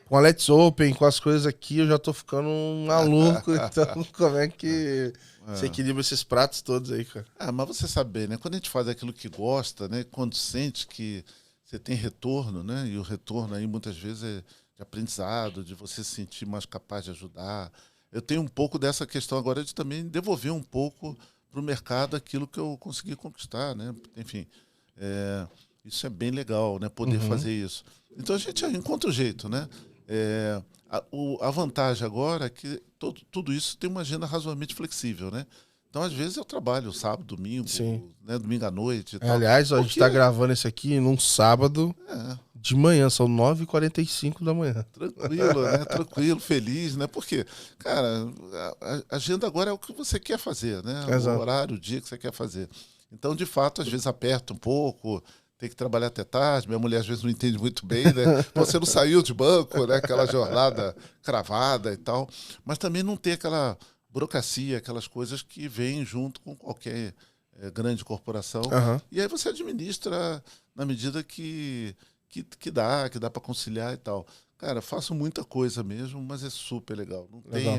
Speaker 1: com a Let's Open, com as coisas aqui, eu já tô ficando um maluco. Então, como é que você equilibra esses pratos todos aí, cara?
Speaker 2: Mas você sabe, né? Quando a gente faz aquilo que gosta, né? Quando sente que você tem retorno, né? E o retorno aí muitas vezes é de aprendizado, de você se sentir mais capaz de ajudar. Eu tenho um pouco dessa questão agora de também devolver um pouco para o mercado aquilo que eu consegui conquistar, né? Enfim, isso é bem legal, né? Poder fazer isso. Então a gente encontra o jeito, né? A vantagem agora é que tudo isso tem uma agenda razoavelmente flexível, né? Então, às vezes, eu trabalho sábado, domingo, né? Domingo à noite e tal.
Speaker 1: Aliás, a gente tá gravando isso aqui num sábado de manhã, são 9h45 da manhã.
Speaker 2: Tranquilo, né? Tranquilo, feliz, né? Porque, cara, a agenda agora é o que você quer fazer, né?
Speaker 1: Exato.
Speaker 2: O horário, o dia que você quer fazer. Então, de fato, às vezes aperta um pouco, tem que trabalhar até tarde, minha mulher às vezes não entende muito bem, né? Você não saiu de banco, né? Aquela jornada cravada e tal. Mas também não tem aquela burocracia, aquelas coisas que vêm junto com qualquer grande corporação. E aí você administra na medida que dá para conciliar e tal. Cara, faço muita coisa mesmo, mas é super legal.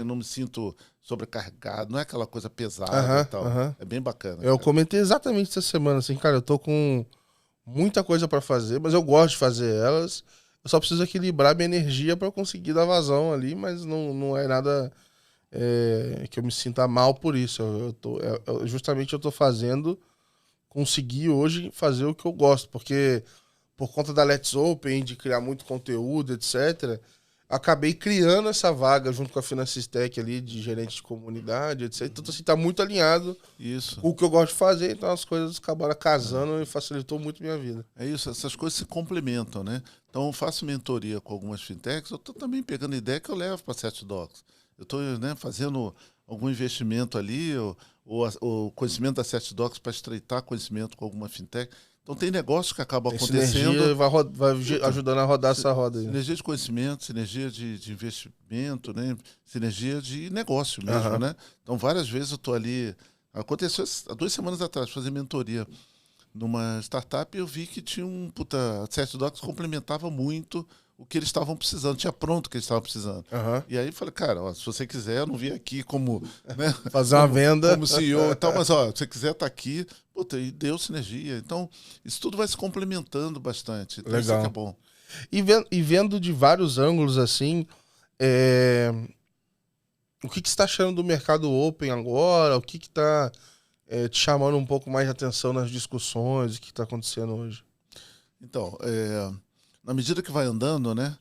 Speaker 2: Não me sinto sobrecarregado, não é aquela coisa pesada e tal. É bem bacana.
Speaker 1: Eu comentei exatamente essa semana, assim, cara, eu tô com muita coisa pra fazer, mas eu gosto de fazer elas. Eu só preciso equilibrar minha energia pra eu conseguir dar vazão ali, mas não é nada que eu me sinta mal por isso. Justamente eu tô fazendo, conseguir hoje fazer o que eu gosto, porque por conta da Let's Open, de criar muito conteúdo, etc., acabei criando essa vaga junto com a Finansistec ali, de gerente de comunidade, etc. Então, assim, tá muito alinhado com o que eu gosto de fazer, então as coisas acabaram casando e facilitou muito minha vida.
Speaker 2: É isso, essas coisas se complementam, né? Então, eu faço mentoria com algumas fintechs, eu tô também pegando ideia que eu levo para CETDOCS. Eu estou, né, fazendo algum investimento ali, ou o conhecimento da CETDOCS para estreitar conhecimento com alguma fintech. Então, tem negócios que acabam acontecendo.
Speaker 1: Sinergia vai ajudando a rodar essa roda aí.
Speaker 2: Sinergia de conhecimento, sinergia de investimento, né? Sinergia de negócio mesmo, né? Então, várias vezes eu estou ali. Aconteceu há 2 semanas atrás, fazer mentoria numa startup e eu vi que tinha a CETDOCS complementava muito o que eles estavam precisando, tinha pronto o que eles estavam precisando. E aí eu falei, cara, ó, se você quiser, eu não vim aqui como, né,
Speaker 1: fazer uma venda,
Speaker 2: como CEO e tal, mas ó, se você quiser estar aqui, e deu sinergia. Então, isso tudo vai se complementando bastante. Então,
Speaker 1: legal.
Speaker 2: Isso que é bom.
Speaker 1: E vendo de vários ângulos, assim, o que você está achando do mercado open agora? O que está te chamando um pouco mais de atenção nas discussões? O que está acontecendo hoje?
Speaker 2: Então, na medida que vai andando, né,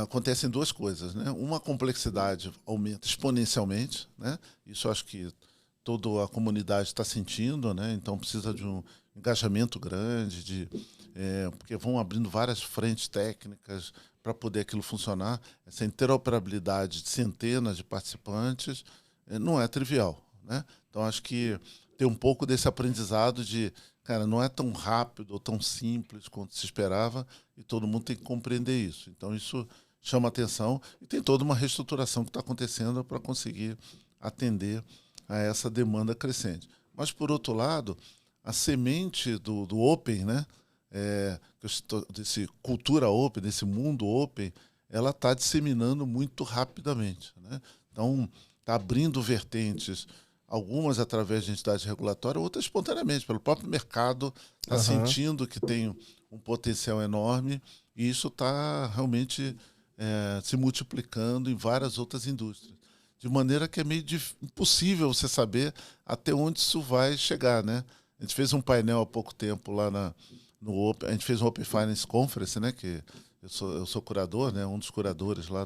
Speaker 2: acontecem 2 coisas, né? Uma, a complexidade aumenta exponencialmente, né? Isso eu acho que toda a comunidade está sentindo, né? Então precisa de um engajamento grande, porque vão abrindo várias frentes técnicas para poder aquilo funcionar. Essa interoperabilidade de centenas de participantes não é trivial, né? Então, acho que tem um pouco desse aprendizado de, cara, não é tão rápido ou tão simples quanto se esperava e todo mundo tem que compreender isso. Então, isso chama atenção e tem toda uma reestruturação que está acontecendo para conseguir atender a essa demanda crescente. Mas, por outro lado, a semente do Open, né? Desse cultura Open, desse mundo Open, ela está disseminando muito rapidamente, né? Então, está abrindo vertentes, algumas através de entidades regulatórias, outras espontaneamente, pelo próprio mercado, está sentindo que tem um potencial enorme e isso está realmente se multiplicando em várias outras indústrias. De maneira que é meio impossível você saber até onde isso vai chegar, né? A gente fez um painel há pouco tempo lá no Open, a gente fez um Open Finance Conference, né? Que eu sou curador, né? Um dos curadores lá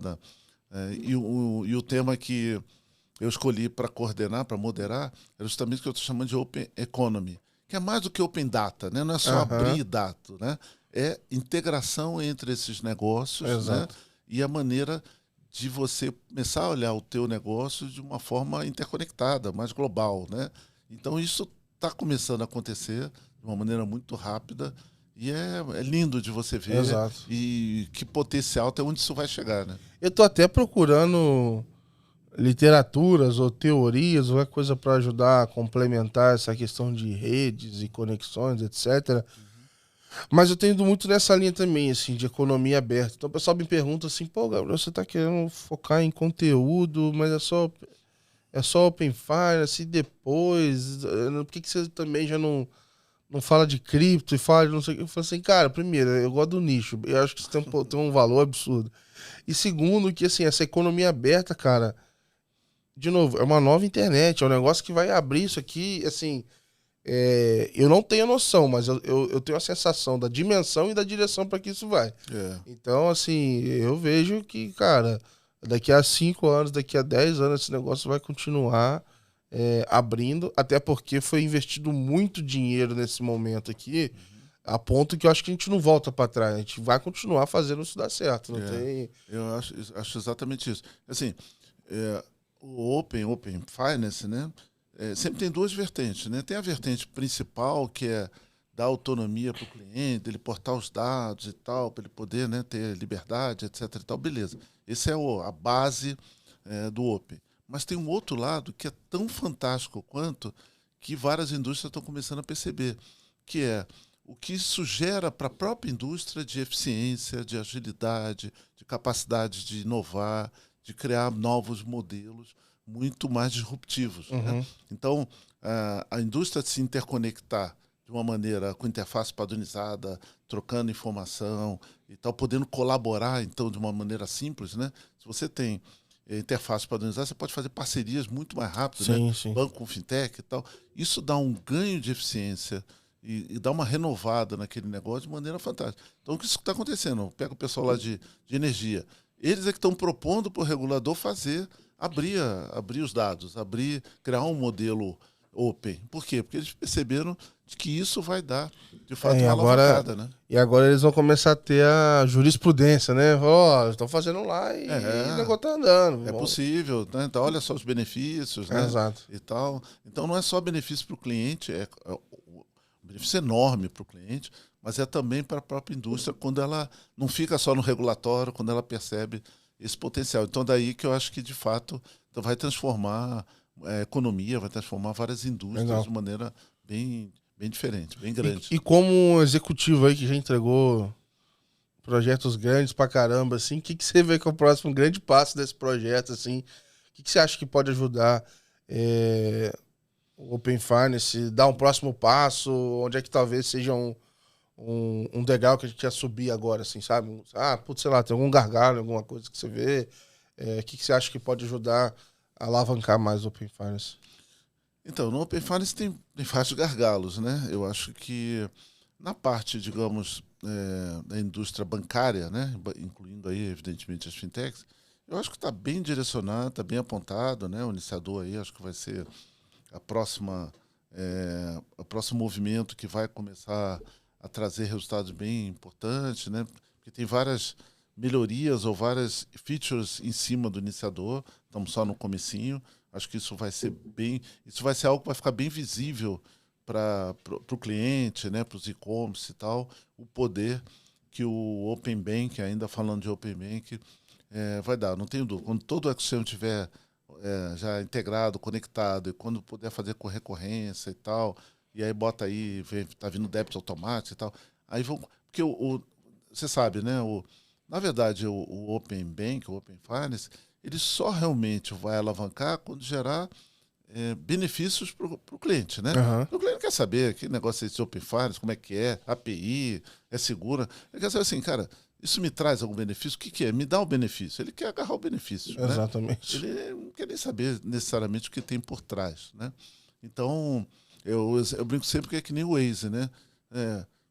Speaker 2: e o tema que eu escolhi para coordenar, para moderar, é justamente o que eu estou chamando de Open Economy, que é mais do que Open Data, né? Não é só abrir dado, né? É integração entre esses negócios, né? E a maneira de você começar a olhar o teu negócio de uma forma interconectada, mais global, né? Então isso está começando a acontecer de uma maneira muito rápida e é lindo de você ver. E que potencial, até onde isso vai chegar, né?
Speaker 1: Eu tô até procurando literaturas ou teorias ou coisa para ajudar a complementar essa questão de redes e conexões, etc. Mas eu tenho ido muito nessa linha também, assim, de economia aberta. Então o pessoal me pergunta assim, pô, Gabriel, você tá querendo focar em conteúdo, mas é só Open Finance e depois, por que você também já não fala de cripto e fala de não sei o que? Eu falo assim, cara, primeiro, eu gosto do nicho, eu acho que isso tem um valor absurdo. E segundo, que assim, essa economia aberta, cara, de novo, é uma nova internet, é um negócio que vai abrir isso aqui, assim, eu não tenho noção, mas eu tenho a sensação da dimensão e da direção para que isso vai. Então, assim, eu vejo que, cara, daqui a 5 anos, daqui a 10 anos, esse negócio vai continuar abrindo, até porque foi investido muito dinheiro nesse momento aqui, a ponto que eu acho que a gente não volta para trás, a gente vai continuar fazendo isso dar certo. Não tem...
Speaker 2: Eu acho exatamente isso. Assim, o Open Finance, né? Sempre tem duas vertentes, né? Tem a vertente principal, que é dar autonomia para o cliente, ele portar os dados e tal, para ele poder, né, ter liberdade, etc. e tal, beleza. Essa é a base do Open. Mas tem um outro lado que é tão fantástico quanto, que várias indústrias estão começando a perceber, que é o que isso gera para a própria indústria de eficiência, de agilidade, de capacidade de inovar, de criar novos modelos muito mais disruptivos. Né? Então, a indústria se interconectar de uma maneira com interface padronizada, trocando informação e tal, podendo colaborar, então, de uma maneira simples. Né? Se você tem interface padronizada, você pode fazer parcerias muito mais rápido, né? Banco com fintech e tal. Isso dá um ganho de eficiência e dá uma renovada naquele negócio de maneira fantástica. Então, o que isso está acontecendo? Pega o pessoal lá de energia. Eles é que estão propondo para o regulador abrir os dados, criar um modelo open. Por quê? Porque eles perceberam que isso vai dar, de fato, uma alavancada, né?
Speaker 1: E agora eles vão começar a ter a jurisprudência, né? Estão fazendo lá e o negócio tá andando.
Speaker 2: É possível, né? Então, olha só os benefícios, né?
Speaker 1: Exato.
Speaker 2: E tal. Então, não é só benefício para o cliente, é um benefício enorme para o cliente, mas é também para a própria indústria, quando ela não fica só no regulatório, quando ela percebe esse potencial. Então, daí que eu acho que, de fato, vai transformar a economia, vai transformar várias indústrias de maneira bem diferente, bem grande.
Speaker 1: E como um executivo aí que já entregou projetos grandes pra caramba, assim, o que você vê que é o próximo grande passo desse projeto, assim? O que você acha que pode ajudar o Open Finance, dar um próximo passo? Onde é que talvez seja um degrau que a gente ia subir agora, assim, sabe? Sei lá, tem algum gargalo, alguma coisa que você vê. O que você acha que pode ajudar a alavancar mais o Open Finance?
Speaker 2: Então, no Open Finance tem vários gargalos, né? Eu acho que na parte, digamos, da indústria bancária, né? Incluindo aí, evidentemente, as fintechs, eu acho que está bem direcionado, está bem apontado, né? O iniciador aí, acho que vai ser o próximo movimento que vai começar a trazer resultados bem importantes, né? Porque tem várias melhorias ou várias features em cima do iniciador, estamos só no comecinho. Acho que isso vai ser algo que vai ficar bem visível para o cliente, né, para os e-commerce e tal, o poder que o Open Bank, ainda falando de Open Bank, vai dar. Não tenho dúvida. Quando todo o ecossistema estiver já integrado, conectado, e quando puder fazer com recorrência e tal, e aí bota aí, tá vindo débito automático e tal, aí vão... Porque você sabe, né, na verdade, o Open Bank, o Open Finance, ele só realmente vai alavancar quando gerar benefícios para o cliente, né?
Speaker 1: Uhum.
Speaker 2: O cliente quer saber que negócio é esse Open Finance, como é que é, API, é segura. Ele quer saber assim, cara, isso me traz algum benefício? O que é? Me dá o benefício. Ele quer agarrar o benefício, né?
Speaker 1: Exatamente.
Speaker 2: Ele não quer nem saber necessariamente o que tem por trás, né? Então, eu brinco sempre que é que nem o Waze, né?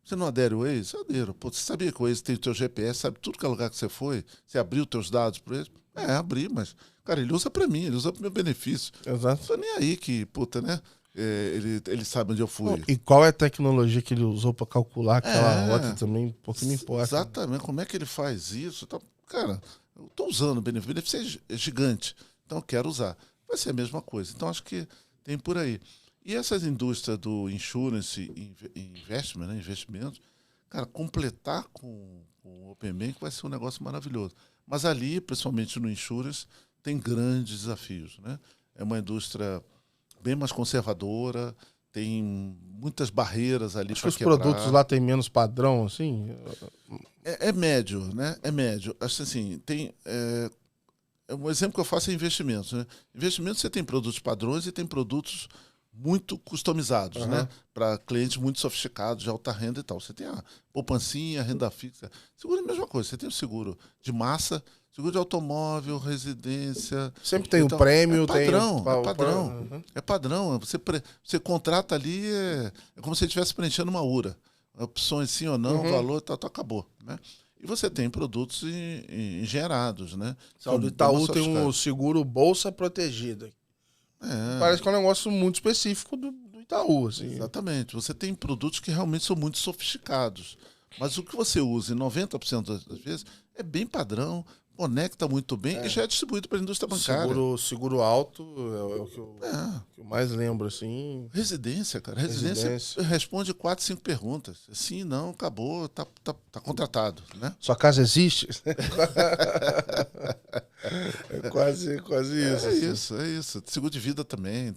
Speaker 2: Você não adere ao Waze? Eu adero. Pô, você sabia que o Waze tem o teu GPS, sabe tudo que é lugar que você foi? Você abriu os teus dados para ele? Abri, mas, cara, ele usa para mim, ele usa para o meu benefício.
Speaker 1: Exato.
Speaker 2: Não tô nem aí que, puta, né? Ele sabe onde eu fui.
Speaker 1: E qual é a tecnologia que ele usou para calcular aquela rota também? Pouco me importa.
Speaker 2: Exatamente. Como é que ele faz isso? Tá, cara, eu tô usando o benefício. O benefício é gigante. Então eu quero usar. Vai ser a mesma coisa. Então acho que tem por aí. E essas indústrias do insurance investment, né, investimentos, cara, completar com o Open Bank vai ser um negócio maravilhoso. Mas ali, principalmente no insurance, tem grandes desafios, né? É uma indústria bem mais conservadora, tem muitas barreiras ali
Speaker 1: Acho que
Speaker 2: para
Speaker 1: os
Speaker 2: quebrar.
Speaker 1: produtos lá têm menos padrão, assim.
Speaker 2: É médio, né? É médio. Acho assim, um exemplo que eu faço é investimentos, né? Investimentos você tem produtos padrões e tem produtos muito customizados, né? Para clientes muito sofisticados, de alta renda e tal. Você tem a poupancinha, a renda fixa. Seguro é a mesma coisa. Você tem o seguro de massa, seguro de automóvel, residência.
Speaker 1: Sempre tem
Speaker 2: então,
Speaker 1: o prêmio,
Speaker 2: é padrão,
Speaker 1: tem
Speaker 2: é padrão. É padrão. Você contrata ali, é como se você estivesse preenchendo uma URA. Opções sim ou não, valor, tal, acabou, né? E você tem produtos engenhados, né?
Speaker 1: O do Itaú tem um seguro bolsa protegida. Parece que é um negócio muito específico do Itaú. Assim.
Speaker 2: Exatamente. Você tem produtos que realmente são muito sofisticados. Mas o que você usa em 90% das vezes é bem padrão, conecta muito bem e já é distribuído para a indústria bancária.
Speaker 1: Seguro alto é o que eu mais lembro, assim.
Speaker 2: Residência, cara. Residência responde 4, 5 perguntas. Sim, não, acabou, tá contratado, né?
Speaker 1: Sua casa existe? É quase isso.
Speaker 2: É isso. Seguro de vida também.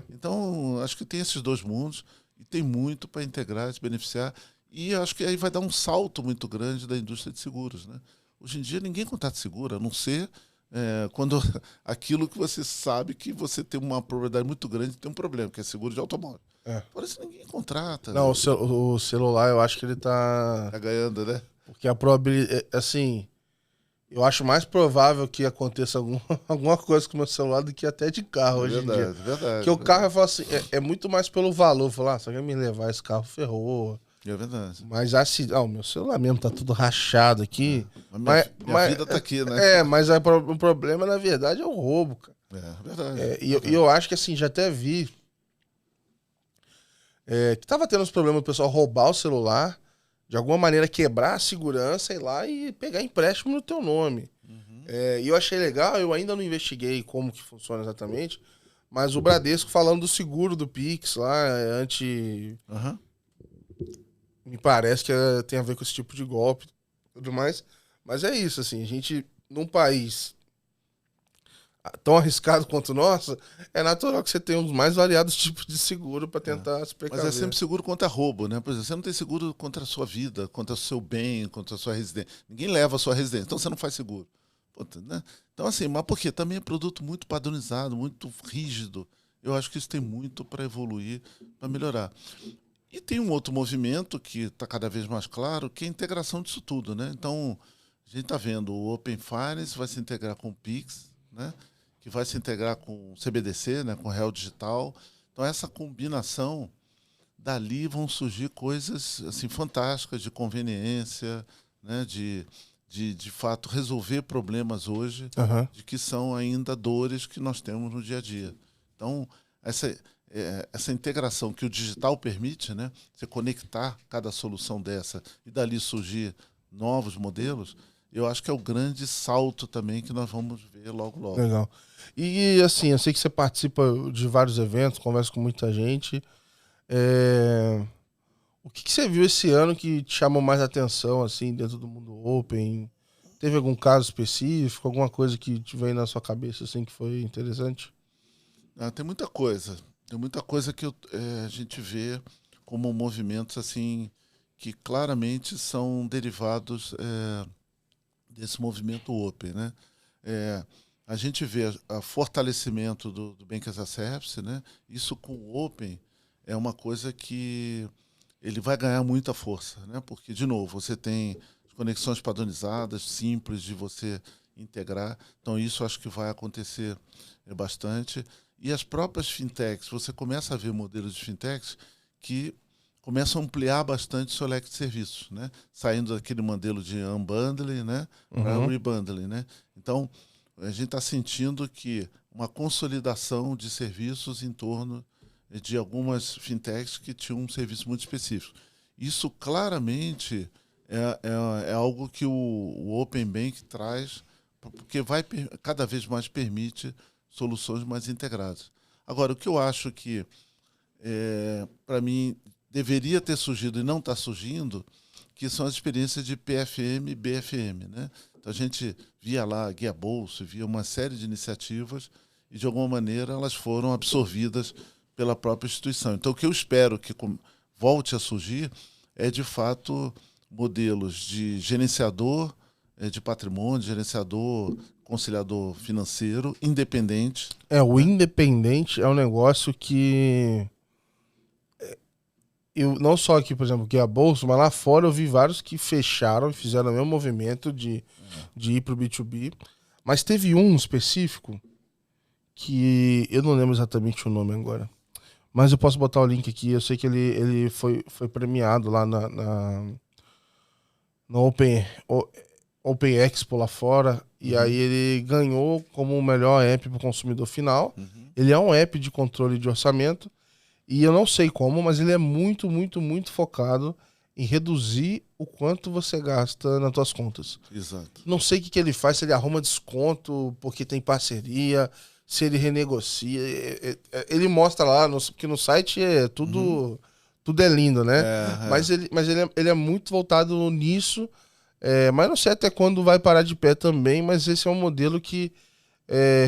Speaker 2: Então, acho que tem esses dois mundos e tem muito para integrar, se beneficiar. E acho que aí vai dar um salto muito grande da indústria de seguros, né? Hoje em dia ninguém contrata seguro, a não ser quando aquilo que você sabe que você tem uma probabilidade muito grande de ter um problema, que é seguro de automóvel. Por isso ninguém contrata.
Speaker 1: Não, o celular eu acho que ele tá
Speaker 2: ganhando, né?
Speaker 1: Porque a probabilidade, assim, eu acho mais provável que aconteça alguma coisa com o meu celular do que até de carro hoje em dia.
Speaker 2: Verdade.
Speaker 1: Porque o carro, eu falo assim, é muito mais pelo valor. Falar, você quer me levar esse carro, ferrou.
Speaker 2: É verdade.
Speaker 1: Mas assim, o meu celular mesmo tá tudo rachado aqui.
Speaker 2: Minha vida tá aqui, né?
Speaker 1: Mas o problema, na verdade, é o roubo, cara.
Speaker 2: Verdade.
Speaker 1: E eu acho que assim, já até vi que tava tendo uns problemas do pessoal roubar o celular, de alguma maneira quebrar a segurança, ir lá e pegar empréstimo no teu nome. E eu achei legal, eu ainda não investiguei como que funciona exatamente, mas o Bradesco falando do seguro do Pix lá, me parece que tem a ver com esse tipo de golpe e tudo mais. Mas é isso, assim, a gente, num país tão arriscado quanto o nosso, é natural que você tenha os mais variados tipos de seguro para tentar se precaver.
Speaker 2: Mas é sempre seguro contra roubo, né? Por exemplo, você não tem seguro contra a sua vida, contra o seu bem, contra a sua residência. Ninguém leva a sua residência, então você não faz seguro. Puta, né? Então, assim, mas por quê? Também é produto muito padronizado, muito rígido. Eu acho que isso tem muito para evoluir, para melhorar. E tem um outro movimento que está cada vez mais claro, que é a integração disso tudo, né? Então, a gente está vendo o Open Finance vai se integrar com o Pix, né? Que vai se integrar com o CBDC, né? Com o Real Digital. Então, essa combinação, dali vão surgir coisas assim, fantásticas de conveniência, né? De fato, resolver problemas hoje, de que são ainda dores que nós temos no dia a dia. Então, essa integração que o digital permite, né? Você conectar cada solução dessa e dali surgir novos modelos, eu acho que é o grande salto também que nós vamos ver logo, logo.
Speaker 1: Legal. E assim, eu sei que você participa de vários eventos, conversa com muita gente. O que você viu esse ano que te chamou mais atenção, assim, dentro do mundo Open? Teve algum caso específico, alguma coisa que te veio na sua cabeça, assim, que foi interessante?
Speaker 2: Tem muita coisa. Tem muita coisa que a gente vê como movimentos, assim, que claramente são derivados desse movimento Open, né? A gente vê o fortalecimento do Bank as a Service, né? Isso com o Open é uma coisa que ele vai ganhar muita força, né? Porque, de novo, você tem conexões padronizadas, simples de você integrar. Então, isso acho que vai acontecer bastante. E as próprias fintechs, você começa a ver modelos de fintechs que começam a ampliar bastante o seu leque de serviços, né? Saindo daquele modelo de unbundling, né? Para rebundling, né? Então, a gente está sentindo que uma consolidação de serviços em torno de algumas fintechs que tinham um serviço muito específico. Isso claramente é algo que o Open Bank traz, porque cada vez mais permite soluções mais integradas. Agora, o que eu acho que, para mim, deveria ter surgido e não está surgindo, que são as experiências de PFM e BFM, né? Então, a gente via lá a Guia Bolso, via uma série de iniciativas e, de alguma maneira, elas foram absorvidas pela própria instituição. Então, o que eu espero que volte a surgir é, de fato, modelos de gerenciador de patrimônio, gerenciador, conciliador financeiro, independente.
Speaker 1: O independente é um negócio que... Eu, não só aqui, por exemplo, que é a Bolsa, mas lá fora eu vi vários que fecharam e fizeram o mesmo movimento de ir pro B2B. Mas teve um específico que eu não lembro exatamente o nome agora. Mas eu posso botar o link aqui. Eu sei que ele foi premiado lá na Open Expo lá fora. E aí ele ganhou como o melhor app para o consumidor final. Ele é um app de controle de orçamento. E eu não sei como, mas ele é muito, muito, muito focado em reduzir o quanto você gasta nas suas contas.
Speaker 2: Exato.
Speaker 1: Não sei o que ele faz, se ele arruma desconto porque tem parceria, se ele renegocia. Ele mostra lá, porque no site é tudo é lindo, né? Mas ele é muito voltado nisso. Mas não sei até quando vai parar de pé também, mas esse é um modelo que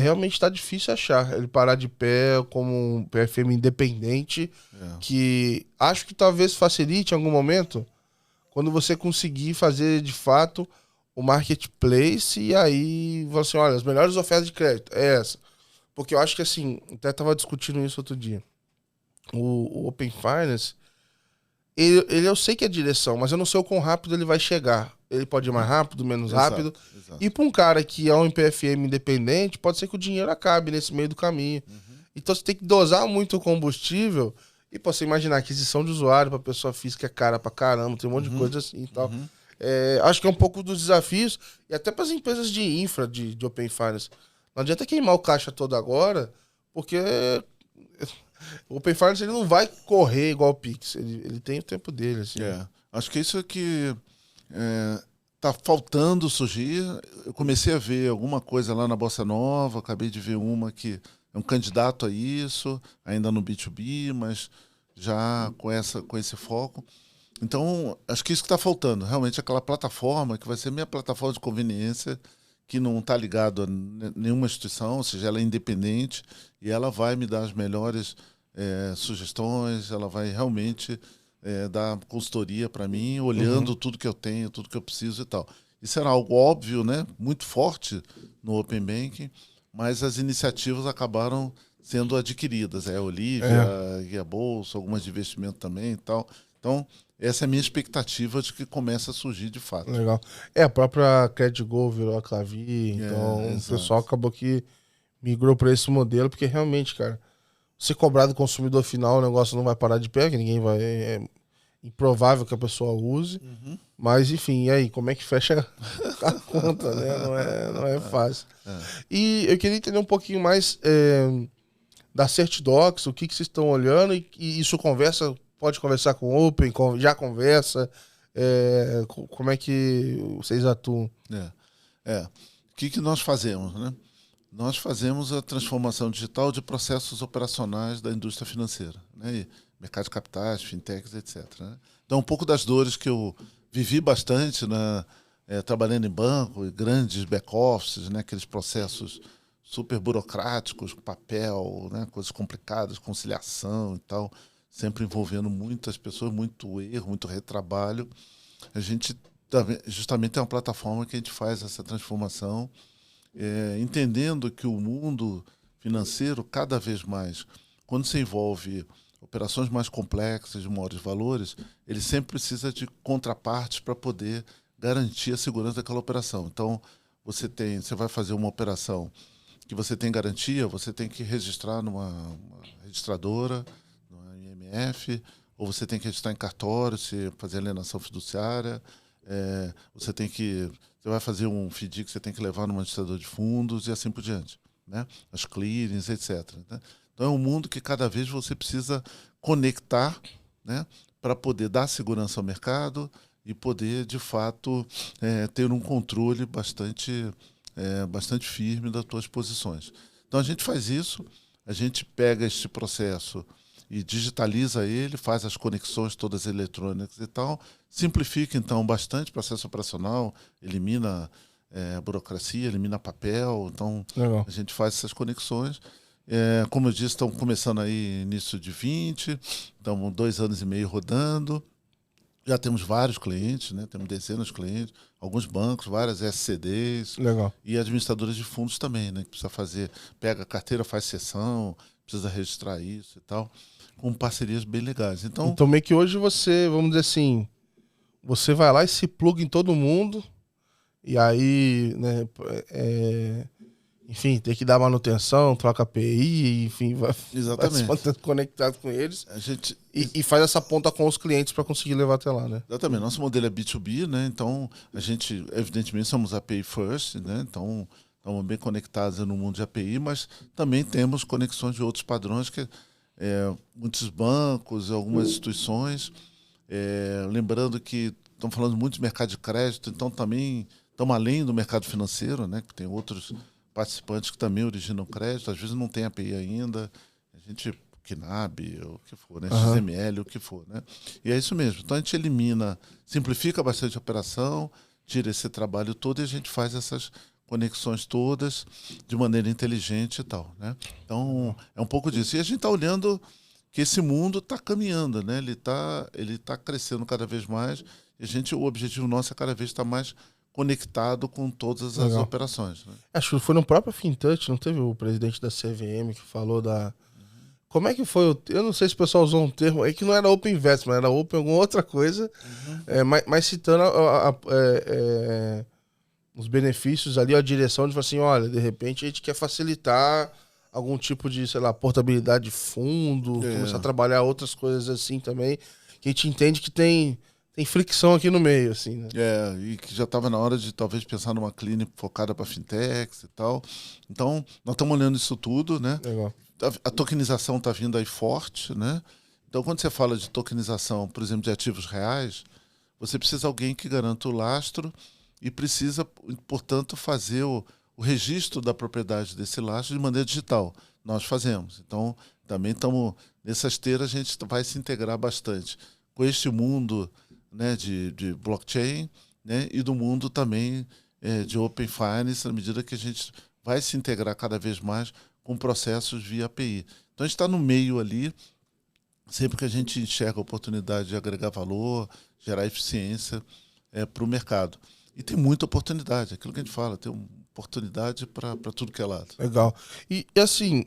Speaker 1: realmente está difícil achar. Ele parar de pé como um PFM independente, que acho que talvez facilite em algum momento quando você conseguir fazer de fato o marketplace e aí você assim, olha, as melhores ofertas de crédito é essa. Porque eu acho que assim, até estava discutindo isso outro dia. O Open Finance, ele eu sei que é direção, mas eu não sei o quão rápido ele vai chegar. Ele pode ir mais rápido, menos rápido.
Speaker 2: Exato.
Speaker 1: E para um cara que é um PFM independente, pode ser que o dinheiro acabe nesse meio do caminho. Então você tem que dosar muito o combustível. E pô, você imaginar, aquisição de usuário para pessoa física é cara pra caramba, tem um monte de coisa assim e tal. Acho que é um pouco dos desafios, e até para as empresas de infra de Open Finance. Não adianta queimar o caixa todo agora, porque o Open Finance ele não vai correr igual o Pix. Ele tem o tempo dele. Assim.
Speaker 2: Acho que isso é que tá faltando surgir. Eu comecei a ver alguma coisa lá na Bossa Nova, acabei de ver uma que é um candidato a isso, ainda no B2B, mas já com esse foco. Então, acho que isso que está faltando, realmente aquela plataforma que vai ser minha plataforma de conveniência, que não está ligado a nenhuma instituição, ou seja, ela é independente e ela vai me dar as melhores sugestões, ela vai realmente dar consultoria para mim, olhando tudo que eu tenho, tudo que eu preciso e tal. Isso era algo óbvio, né? Muito forte no Open Banking, mas as iniciativas acabaram sendo adquiridas. A Olivia, a Guia Bolsa, algumas de investimento também e tal. Então, essa é a minha expectativa de que comece a surgir de fato.
Speaker 1: Legal. A própria CredGo virou a Clavi, então o pessoal acabou que migrou para esse modelo, porque realmente, cara, se cobrar do consumidor final, o negócio não vai parar de pé, que ninguém vai... É improvável que a pessoa use. Mas, enfim, e aí, como é que fecha a conta, né? Não é fácil. E eu queria entender um pouquinho mais da CertDocs, o que vocês estão olhando, e isso pode conversar com o Open, já conversa, como é que vocês atuam?
Speaker 2: O que nós fazemos, né? Nós fazemos a transformação digital de processos operacionais da indústria financeira, né? E mercado de capitais, fintechs, etc. Né? Então, um pouco das dores que eu vivi bastante, né? Trabalhando em banco, e grandes back-offices, né? Aqueles processos super burocráticos, papel, né? Coisas complicadas, conciliação e tal, sempre envolvendo muitas pessoas, muito erro, muito retrabalho. A gente justamente tem uma plataforma que a gente faz essa transformação, entendendo que o mundo financeiro, cada vez mais, quando se envolve operações mais complexas, de maiores valores, ele sempre precisa de contrapartes para poder garantir a segurança daquela operação. Então, você vai fazer uma operação que você tem garantia, você tem que registrar numa registradora, numa IMF, ou você tem que registrar em cartório, se fazer alienação fiduciária, você vai fazer um FDIC, você tem que levar num administrador de fundos e assim por diante, né? As clearings, etc. Né? Então é um mundo que cada vez você precisa conectar, né? Para poder dar segurança ao mercado e poder, de fato, ter um controle bastante firme das suas posições. Então a gente faz isso, a gente pega este processo e digitaliza ele, faz as conexões todas eletrônicas e tal, simplifica, então, bastante o processo operacional, elimina burocracia, elimina papel, então
Speaker 1: Legal.
Speaker 2: a gente faz essas conexões. Como eu disse, estão começando aí início de 20, estamos 2 anos e meio rodando, já temos vários clientes, né? Temos dezenas de clientes, alguns bancos, várias SCDs.
Speaker 1: Legal.
Speaker 2: E administradoras de fundos também, né? Que precisa pega a carteira, faz sessão, precisa registrar isso e tal, com parcerias bem legais. Então
Speaker 1: meio que hoje você, vamos dizer assim, você vai lá e se pluga em todo mundo, e aí, né, enfim, tem que dar manutenção, troca API, enfim, vai se mantendo conectado com eles. E faz essa ponta com os clientes para conseguir levar até lá, né?
Speaker 2: Exatamente. Nosso modelo é B2B, né? Então, a gente, evidentemente, somos API first, né? Então, estamos bem conectados no mundo de API, mas também temos conexões de outros padrões, que muitos bancos, algumas instituições. Lembrando que estamos falando muito de mercado de crédito, então também estamos além do mercado financeiro, né? Que tem outros participantes que também originam crédito, às vezes não tem API ainda, a gente, KNAB, o que for, né? XML, o que for, né? E é isso mesmo. Então a gente simplifica bastante a operação, tira esse trabalho todo e a gente faz essas conexões todas de maneira inteligente e tal, né? Então é um pouco disso. E a gente está olhando que esse mundo está caminhando, né? Ele tá crescendo cada vez mais e o objetivo nosso é cada vez estar mais conectado com todas as operações. Né?
Speaker 1: Acho que foi no próprio FinTouch, não teve o presidente da CVM que falou da... Como é que foi? Eu não sei se o pessoal usou um termo, que não era Open Investment, era Open alguma outra coisa, mas citando os benefícios ali, a direção de falar assim, olha, de repente a gente quer facilitar algum tipo de, sei lá, portabilidade de fundo, começar a trabalhar outras coisas assim também, que a gente entende que tem fricção aqui no meio, assim, né?
Speaker 2: E que já estava na hora de talvez pensar numa clínica focada para fintechs e tal. Então, nós estamos olhando isso tudo, né?
Speaker 1: Legal.
Speaker 2: A tokenização está vindo aí forte, né? Então, quando você fala de tokenização, por exemplo, de ativos reais, você precisa de alguém que garanta o lastro e precisa, portanto, fazer o registro da propriedade desse lastro de maneira digital. Nós fazemos. Então, também estamos nessa esteira, a gente vai se integrar bastante com este mundo, né, de blockchain, né, e do mundo também de Open Finance, na medida que a gente vai se integrar cada vez mais com processos via API. Então a gente está no meio ali, sempre que a gente enxerga a oportunidade de agregar valor, gerar eficiência para o mercado. E tem muita oportunidade, aquilo que a gente fala, tem oportunidade para tudo que é lado.
Speaker 1: Legal. E assim,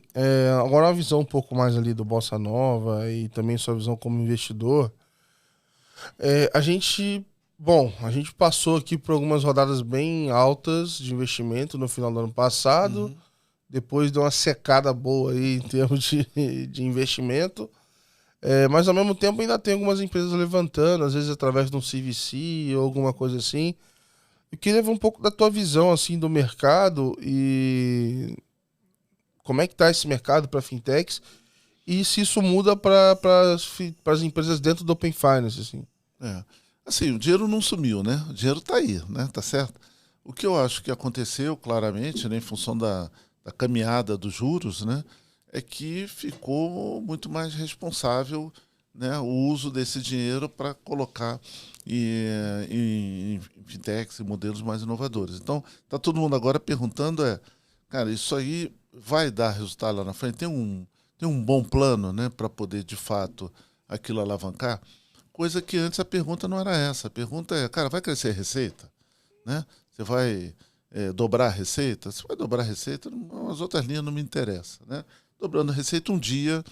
Speaker 1: agora uma visão um pouco mais ali do Bossa Nova e também sua visão como investidor. A gente passou aqui por algumas rodadas bem altas de investimento no final do ano passado, depois deu uma secada boa aí em termos de investimento, mas ao mesmo tempo ainda tem algumas empresas levantando, às vezes através de um CVC ou alguma coisa assim. Eu queria ver um pouco da tua visão assim, do mercado e como é que está esse mercado para fintechs e se isso muda para as empresas dentro do Open Finance, assim.
Speaker 2: Assim, o dinheiro não sumiu, né? O dinheiro está aí, né? Tá certo? O que eu acho que aconteceu claramente, né, em função da caminhada dos juros, né, é que ficou muito mais responsável, né, o uso desse dinheiro para colocar em fintechs e modelos mais inovadores. Então, está todo mundo agora perguntando, cara, isso aí vai dar resultado lá na frente? Tem um bom plano, né, para poder, de fato, aquilo alavancar? Coisa que antes a pergunta não era essa. A pergunta é, cara, vai crescer a receita? Né? Você vai dobrar a receita? Se vai dobrar a receita, as outras linhas não me interessam. Né? Dobrando a receita um dia,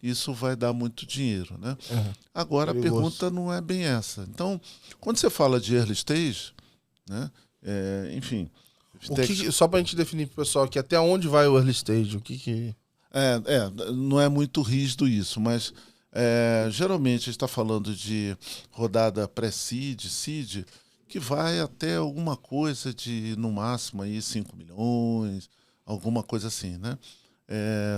Speaker 2: isso vai dar muito dinheiro. Né? Agora,
Speaker 1: Perigoso.
Speaker 2: a pergunta não é bem essa. Então, quando você fala de early stage, né? Enfim...
Speaker 1: Só para a gente definir para o pessoal aqui, até onde vai o early stage? O que...
Speaker 2: não é muito rígido isso, mas geralmente a gente está falando de rodada pré-seed, seed, que vai até alguma coisa de, no máximo, aí 5 milhões, alguma coisa assim, né?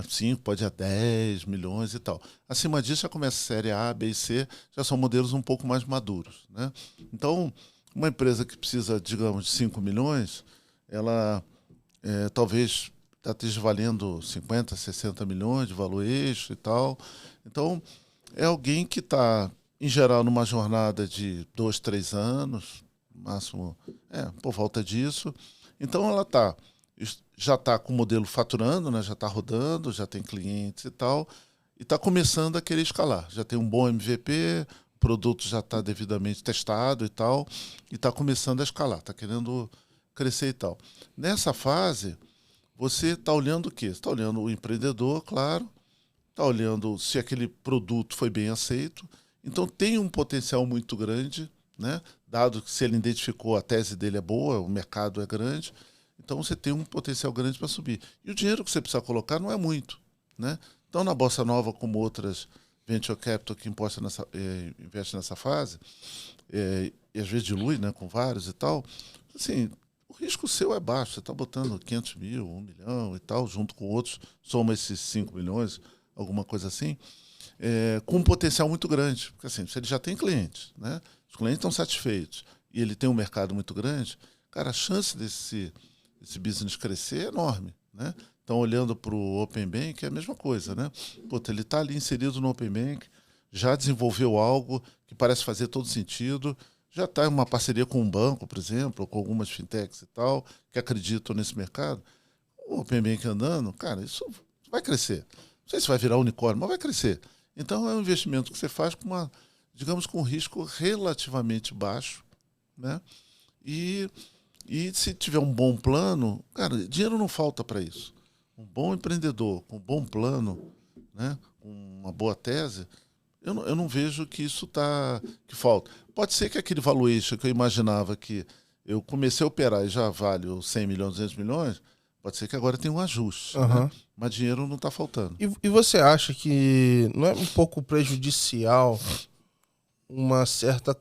Speaker 2: 5, pode ir a 10 milhões e tal. Acima disso já começa a série A, B e C, já são modelos um pouco mais maduros, né? Então, uma empresa que precisa, digamos, de 5 milhões, ela talvez esteja valendo 50, 60 milhões de valuation e tal. Então, é alguém que está, em geral, numa jornada de 2, 3 anos, máximo, por volta disso. Então, ela já está com o modelo faturando, né? Já está rodando, já tem clientes e tal, e está começando a querer escalar. Já tem um bom MVP, o produto já está devidamente testado e tal, e está começando a escalar, está querendo crescer e tal. Nessa fase, você está olhando o quê? Você está olhando o empreendedor, claro, está olhando se aquele produto foi bem aceito. Então, tem um potencial muito grande, né? Dado que se ele identificou, a tese dele é boa, o mercado é grande, então você tem um potencial grande para subir. E o dinheiro que você precisa colocar não é muito, né? Então, na Bossa Nova, como outras venture capital que investe nessa fase, e às vezes dilui, né, com vários e tal, assim, o risco seu é baixo. Você está botando 500 mil, 1 milhão e tal, junto com outros, soma esses 5 milhões, alguma coisa assim, com um potencial muito grande. Porque assim, se ele já tem clientes, né, os clientes estão satisfeitos e ele tem um mercado muito grande, cara, a chance desse business crescer é enorme, né? Então, olhando para o Open Bank, é a mesma coisa, né? Puta, ele está ali inserido no Open Bank, já desenvolveu algo que parece fazer todo sentido, já está em uma parceria com um banco, por exemplo, ou com algumas fintechs e tal, que acreditam nesse mercado. O Open Bank andando, cara, isso vai crescer. Não sei se vai virar unicórnio, mas vai crescer. Então, é um investimento que você faz com digamos, com um risco relativamente baixo, né? E se tiver um bom plano, cara, dinheiro não falta para isso. Um bom empreendedor, com um bom plano, né, com uma boa tese, eu não vejo que isso que falta. Pode ser que aquele valuation que eu imaginava que eu comecei a operar e já vale os 100 milhões, 200 milhões, pode ser que agora tenha um ajuste, né? Mas dinheiro não está faltando.
Speaker 1: E você acha que não é um pouco prejudicial uma certa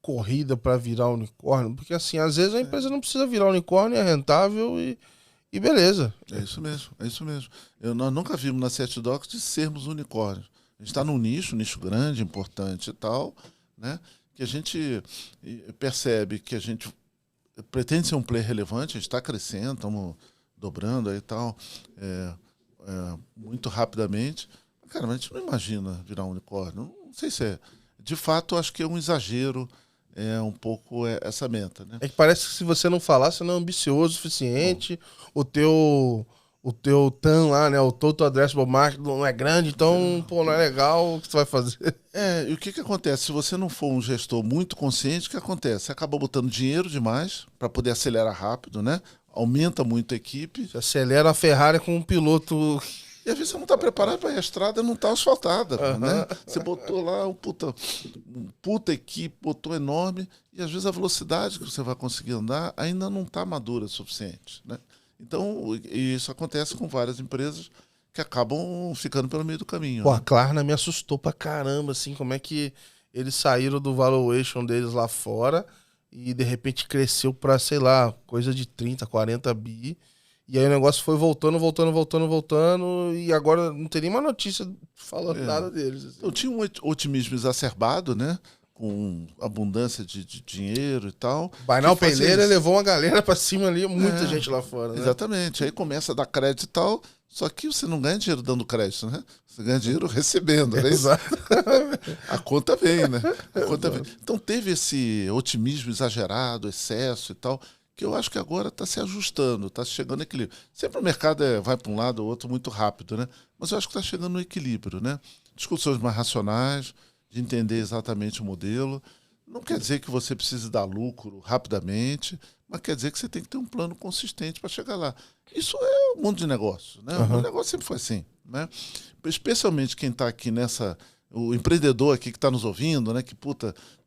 Speaker 1: corrida para virar unicórnio? Porque assim, às vezes a empresa não precisa virar unicórnio, é rentável e beleza.
Speaker 2: É isso mesmo, é isso mesmo. Nós nunca vimos na CETDOCS de sermos unicórnios. A gente está num nicho grande, importante e tal, né? Que a gente percebe que a gente pretende ser um player relevante, a gente está crescendo, estamos dobrando aí e tal, muito rapidamente. Cara, mas a gente não imagina virar um unicórnio. Não sei se é. De fato, acho que é um exagero, um pouco essa meta, né?
Speaker 1: É que parece que se você não falar, você não é ambicioso o suficiente, o teu TAM lá, né, o Total Addressable Market não é grande, então, pô, não é legal, o que você vai fazer?
Speaker 2: E o que acontece? Se você não for um gestor muito consciente, o que acontece? Você acaba botando dinheiro demais para poder acelerar rápido, né? Aumenta muito a equipe.
Speaker 1: Você acelera a Ferrari com um piloto...
Speaker 2: E às vezes você não está preparado para a estrada, não está asfaltada, né? Você botou lá um puta equipe, botou enorme, e às vezes a velocidade que você vai conseguir andar ainda não está madura o suficiente, né? Então, isso acontece com várias empresas que acabam ficando pelo meio do caminho.
Speaker 1: Pô,
Speaker 2: né?
Speaker 1: a Klarna me assustou pra caramba, assim, como é que eles saíram do valuation deles lá fora e de repente cresceu pra, sei lá, coisa de 30, 40 bi. E aí o negócio foi voltando, e agora não tem nenhuma notícia falando nada deles. Assim.
Speaker 2: Então, tinha um otimismo exacerbado, né? com abundância de dinheiro e tal.
Speaker 1: Buy Now Pay Later levou uma galera pra cima ali, muita gente lá fora, né?
Speaker 2: Exatamente. Aí começa a dar crédito e tal, só que você não ganha dinheiro dando crédito, né? Você ganha dinheiro recebendo, né?
Speaker 1: Exato.
Speaker 2: A conta vem, né? A conta vem. Então teve esse otimismo exagerado, excesso e tal, que eu acho que agora está se ajustando, está chegando no equilíbrio. Sempre o mercado vai para um lado ou outro muito rápido, né? Mas eu acho que está chegando no equilíbrio, né? Discussões mais racionais, de entender exatamente o modelo. Não quer dizer que você precise dar lucro rapidamente, mas quer dizer que você tem que ter um plano consistente para chegar lá. Isso é o mundo de negócio, né? O negócio sempre foi assim, né? Especialmente quem está aqui o empreendedor aqui que está nos ouvindo, né? Que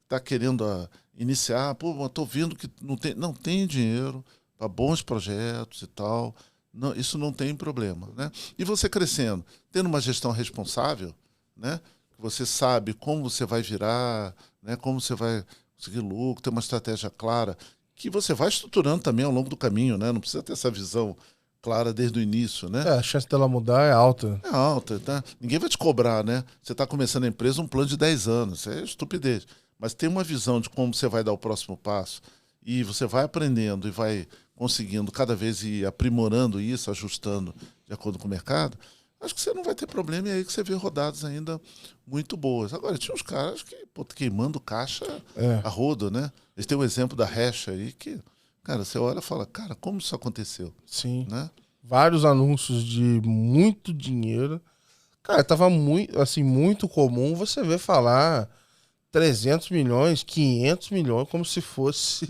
Speaker 2: está querendo iniciar, eu estou vendo que não tem dinheiro para bons projetos e tal. Não, isso não tem problema, né? E você crescendo, tendo uma gestão responsável, né? Você sabe como você vai virar, né? Como você vai conseguir lucro, ter uma estratégia clara, que você vai estruturando também ao longo do caminho, né? Não precisa ter essa visão clara desde o início, né?
Speaker 1: A chance dela mudar é alta.
Speaker 2: É alta, tá? Ninguém vai te cobrar, né? Você está começando a empresa, um plano de 10 anos, isso é estupidez. Mas tem uma visão de como você vai dar o próximo passo e você vai aprendendo e vai conseguindo cada vez ir aprimorando isso, ajustando de acordo com o mercado, acho que você não vai ter problema e é aí que você vê rodadas ainda muito boas. Agora, tinha uns caras que queimando caixa a rodo, né? Eles têm o exemplo da Hash aí que, cara, você olha e fala, cara, como isso aconteceu?
Speaker 1: Sim.
Speaker 2: Né?
Speaker 1: Vários anúncios de muito dinheiro. Cara, tava muito comum você ver falar 300 milhões, 500 milhões, como se fosse,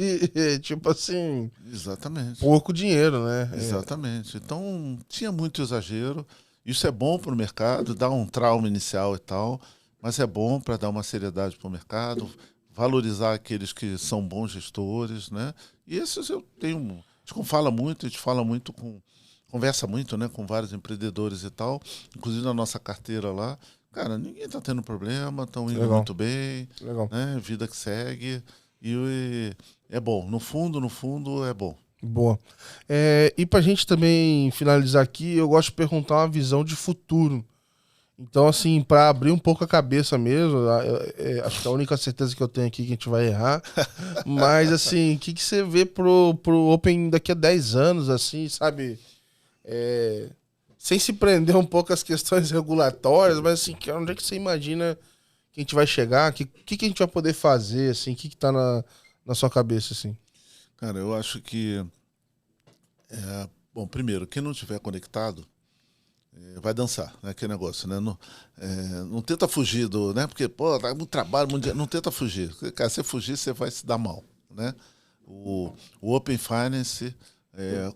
Speaker 1: tipo assim...
Speaker 2: Exatamente.
Speaker 1: Pouco dinheiro, né?
Speaker 2: Exatamente. Então, tinha muito exagero. Isso é bom para o mercado, dá um trauma inicial e tal, mas é bom para dar uma seriedade para o mercado, valorizar aqueles que são bons gestores, né? E esses eu tenho... A gente fala muito conversa muito, né, com vários empreendedores e tal, inclusive na nossa carteira lá. Cara, ninguém está tendo problema, estão indo muito bem, né? Vida que segue. E é bom. No fundo, é bom.
Speaker 1: Boa. E pra gente também finalizar aqui, eu gosto de perguntar uma visão de futuro. Então, assim, para abrir um pouco a cabeça mesmo, acho que a única certeza que eu tenho aqui é que a gente vai errar. Mas, assim, o que você vê pro Open daqui a 10 anos, assim, sabe? Sem se prender um pouco às questões regulatórias, mas, assim, onde é que você imagina que a gente vai chegar? O que a gente vai poder fazer, assim? O que tá na sua cabeça, assim?
Speaker 2: Cara, eu acho que... bom, primeiro, quem não estiver conectado vai dançar, né? Aquele negócio, né? Não tenta fugir né? Porque, dá muito trabalho, muito dinheiro. Não tenta fugir. Cara, se você fugir, você vai se dar mal, né? O Open Finance,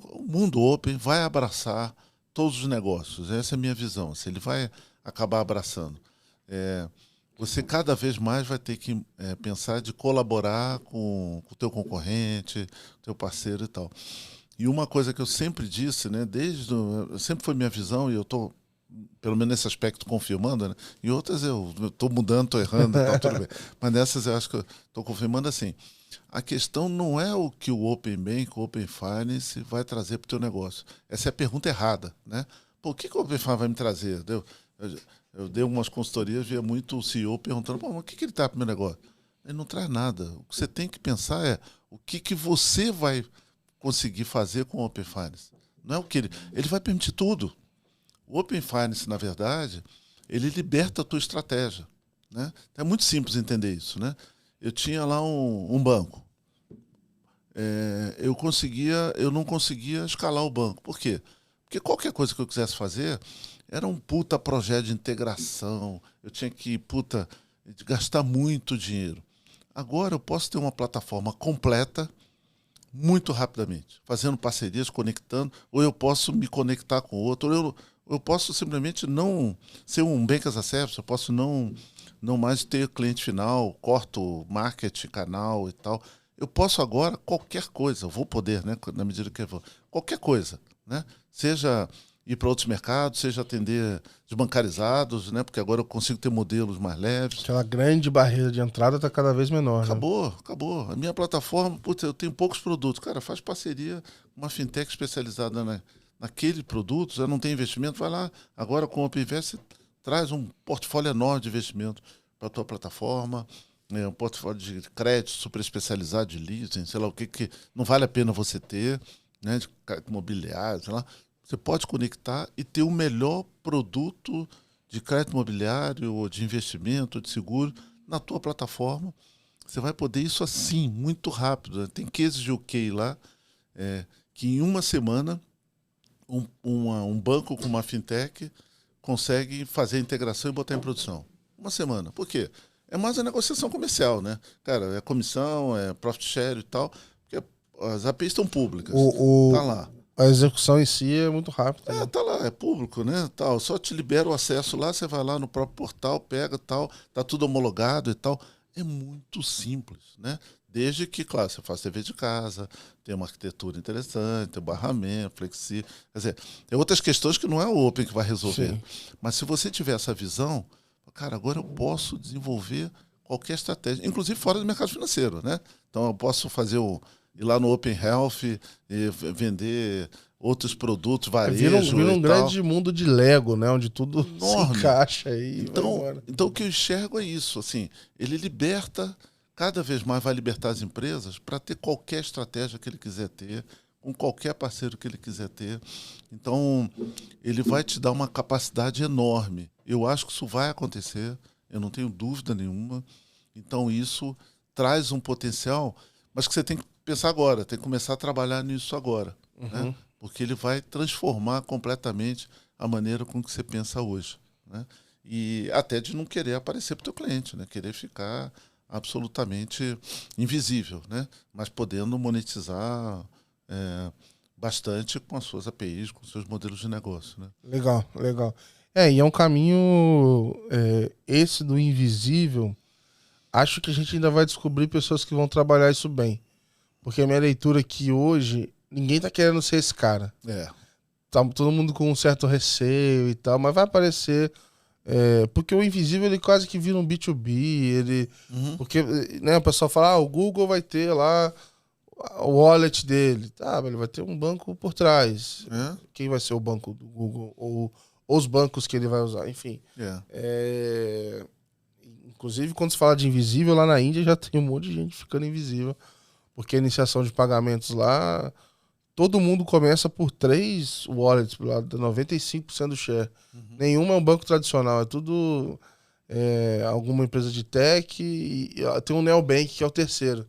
Speaker 2: o mundo Open vai abraçar todos os negócios. Essa é a minha visão. Assim, ele vai acabar abraçando. Você cada vez mais vai ter que pensar de colaborar com o teu concorrente, teu parceiro e tal. E uma coisa que eu sempre disse, né, sempre foi minha visão, e eu estou, pelo menos nesse aspecto, confirmando, né? Em outras eu estou mudando, estou errando, tá, tudo bem. Mas nessas eu acho que eu estou confirmando assim. A questão não é o que o Open Bank, o Open Finance vai trazer para o teu negócio. Essa é a pergunta errada, né? Pô, o que o Open Finance vai me trazer? Eu dei umas consultorias, via muito o CEO perguntando, mas o que ele traz para o meu negócio? Ele não traz nada. O que você tem que pensar é o que você vai conseguir fazer com o Open Finance. Não é o que ele vai permitir tudo. O Open Finance, na verdade, ele liberta a tua estratégia, né? É muito simples entender isso, né? Eu tinha lá um banco. Eu não conseguia escalar o banco. Por quê? Porque qualquer coisa que eu quisesse fazer era um puta projeto de integração. Eu tinha que, gastar muito dinheiro. Agora eu posso ter uma plataforma completa muito rapidamente, fazendo parcerias, conectando, ou eu posso me conectar com outro, ou eu posso simplesmente não ser um Bank as a Service, eu posso não mais ter cliente final, corto marketing, canal e tal. Eu posso agora qualquer coisa, eu vou poder, né, na medida que eu vou, qualquer coisa, né? Seja ir para outros mercados, seja atender desbancarizados, né? Porque agora eu consigo ter modelos mais leves.
Speaker 1: Aquela grande barreira de entrada está cada vez menor.
Speaker 2: Acabou. A minha plataforma, eu tenho poucos produtos. Cara, faz parceria com uma fintech especializada naquele produto, já não tem investimento, vai lá. Agora com o Open Invest, traz um portfólio enorme de investimento para a tua plataforma. um portfólio de crédito super especializado de leasing, sei lá o que não vale a pena você ter, né, de crédito imobiliário, sei lá. Você pode conectar e ter o melhor produto de crédito imobiliário, ou de investimento, ou de seguro, na tua plataforma. Você vai poder isso assim, muito rápido, né? Tem cases de UK lá, que em uma semana um banco com uma fintech consegue fazer a integração e botar em produção. Uma semana. Por quê? É mais a negociação comercial, né? Cara, é comissão, é profit share e tal, porque as APIs estão públicas. Tá lá.
Speaker 1: A execução em si é muito rápida. Né?
Speaker 2: Tá lá, é público, né? Tal. Só te libera o acesso lá, você vai lá no próprio portal, pega tal, tá tudo homologado e tal. É muito simples, né? Desde que, claro, você faça TV de casa, tem uma arquitetura interessante, tem barramento, flexível. Quer dizer, tem outras questões que não é o Open que vai resolver. Sim. Mas se você tiver essa visão, cara, agora eu posso desenvolver qualquer estratégia, inclusive fora do mercado financeiro, né? Então eu posso ir lá no Open Health e vender outros produtos, varejo
Speaker 1: vira um grande mundo de Lego, né? Onde tudo enorme. Se encaixa aí.
Speaker 2: Então o que eu enxergo é isso, assim, ele liberta, cada vez mais vai libertar as empresas para ter qualquer estratégia que ele quiser ter, com qualquer parceiro que ele quiser ter. Então, ele vai te dar uma capacidade enorme. Eu acho que isso vai acontecer, eu não tenho dúvida nenhuma. Então, isso traz um potencial, mas que você tem que pensar agora, tem que começar a trabalhar nisso agora, né? Porque ele vai transformar completamente a maneira com que você pensa hoje, né? E até de não querer aparecer para o teu cliente, né? Querer ficar absolutamente invisível, né? Mas podendo monetizar bastante com as suas APIs, com os seus modelos de negócio, né?
Speaker 1: Legal, legal. E é um caminho, esse do invisível, acho que a gente ainda vai descobrir pessoas que vão trabalhar isso bem. Porque a minha leitura é que hoje, ninguém tá querendo ser esse cara. Tá todo mundo com um certo receio e tal, mas vai aparecer... porque o invisível ele quase que vira um B2B, porque, né, o pessoal fala, o Google vai ter lá o wallet dele, tá, ele vai ter um banco por trás. Quem vai ser o banco do Google? Ou os bancos que ele vai usar, enfim. Inclusive, quando se fala de invisível, lá na Índia já tem um monte de gente ficando invisível, porque a iniciação de pagamentos lá, todo mundo começa por 3 wallets, lá, 95% do share. Nenhuma é um banco tradicional, é tudo alguma empresa de tech e tem um neobank que é o terceiro.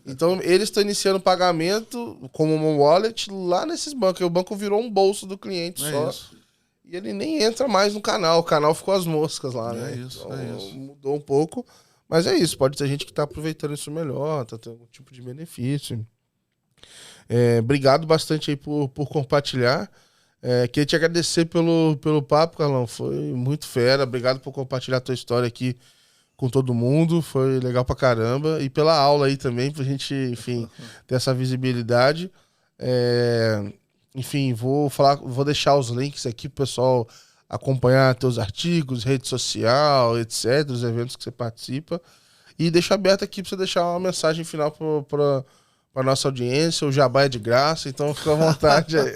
Speaker 1: Então eles estão iniciando pagamento como um wallet lá nesses bancos. O banco virou um bolso do cliente só.
Speaker 2: Isso.
Speaker 1: E ele nem entra mais no canal. O canal ficou às moscas lá, né?
Speaker 2: Isso.
Speaker 1: Mudou um pouco. Mas é isso. Pode ter gente que está aproveitando isso melhor, tá tendo algum tipo de benefício. Obrigado bastante aí por compartilhar. Queria te agradecer pelo papo, Carlão. Foi muito fera. Obrigado por compartilhar a tua história aqui com todo mundo. Foi legal pra caramba. E pela aula aí também, pra gente, enfim, ter essa visibilidade. Enfim, vou deixar os links aqui pro pessoal acompanhar teus artigos, rede social, etc., os eventos que você participa. E deixo aberto aqui pra você deixar uma mensagem final para nossa audiência. O jabá é de graça, então fica à vontade aí.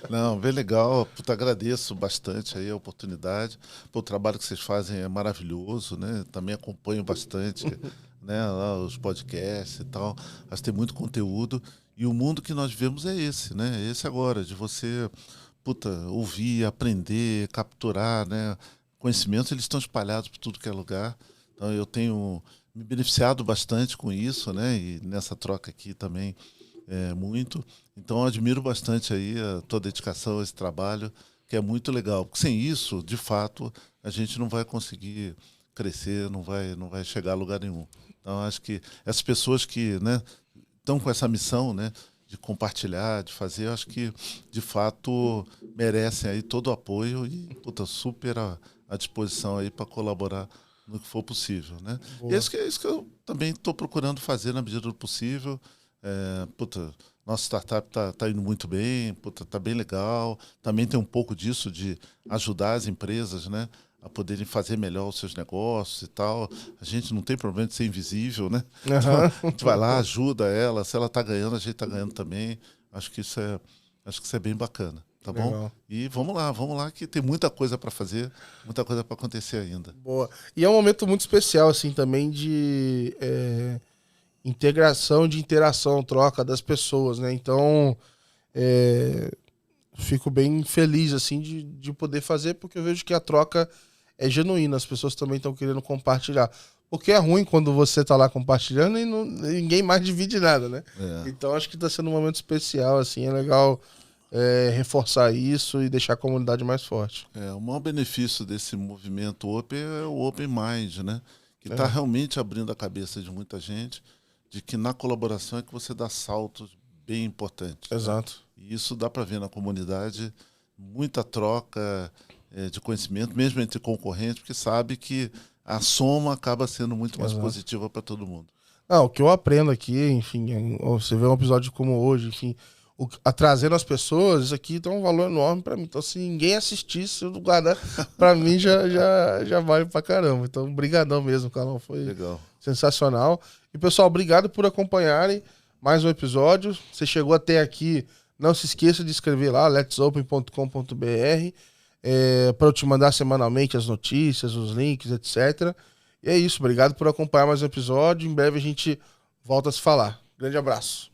Speaker 2: Não, bem legal. Puta, agradeço bastante aí a oportunidade. O trabalho que vocês fazem é maravilhoso, né? Também acompanho bastante, né, lá, os podcasts e tal. Acho que tem muito conteúdo. E o mundo que nós vivemos é esse, né? Esse agora, de você ouvir, aprender, capturar, né? Conhecimentos, eles estão espalhados por tudo que é lugar. Então eu tenho me beneficiado bastante com isso, né? E nessa troca aqui também muito. Então eu admiro bastante aí a tua dedicação a esse trabalho, que é muito legal. Porque sem isso, de fato, a gente não vai conseguir crescer, não vai chegar a lugar nenhum. Então acho que essas pessoas que, né, estão com essa missão, né, de compartilhar, de fazer, eu acho que de fato merecem aí todo o apoio e super à disposição aí para colaborar no que for possível, né? E é isso que eu também estou procurando fazer na medida do possível. Nossa startup tá indo muito bem, tá bem legal. Também tem um pouco disso de ajudar as empresas, né, a poderem fazer melhor os seus negócios e tal. A gente não tem problema de ser invisível, né? Então, a gente vai lá, ajuda ela. Se ela está ganhando, a gente está ganhando também. Acho que isso é bem bacana. Tá bom? E vamos lá, que tem muita coisa para fazer, muita coisa para acontecer ainda.
Speaker 1: Boa. E é um momento muito especial, assim, também de integração, de interação, troca das pessoas, né? Então, fico bem feliz, assim, de poder fazer, porque eu vejo que a troca é genuína, as pessoas também estão querendo compartilhar. Porque é ruim quando você tá lá compartilhando e ninguém mais divide nada, né? Então, acho que tá sendo um momento especial, assim, é legal reforçar isso e deixar a comunidade mais forte.
Speaker 2: O maior benefício desse movimento Open é o Open Mind, né? Que está realmente abrindo a cabeça de muita gente de que na colaboração é que você dá saltos bem importantes.
Speaker 1: Exato.
Speaker 2: Né? E isso dá para ver na comunidade muita troca de conhecimento, mesmo entre concorrentes, porque sabe que a soma acaba sendo muito mais positiva para todo mundo.
Speaker 1: O que eu aprendo aqui, enfim, você vê um episódio como hoje, enfim, trazendo as pessoas, isso aqui tem um valor enorme pra mim. Então, se ninguém assistir, se eu guardar, pra mim já vale pra caramba. Então, brigadão mesmo, Carlão. Foi
Speaker 2: legal,
Speaker 1: sensacional. E, pessoal, obrigado por acompanharem mais um episódio. Você chegou até aqui, não se esqueça de escrever lá, letsopen.com.br, para eu te mandar semanalmente as notícias, os links, etc. E é isso, obrigado por acompanhar mais um episódio. Em breve a gente volta a se falar. Grande abraço.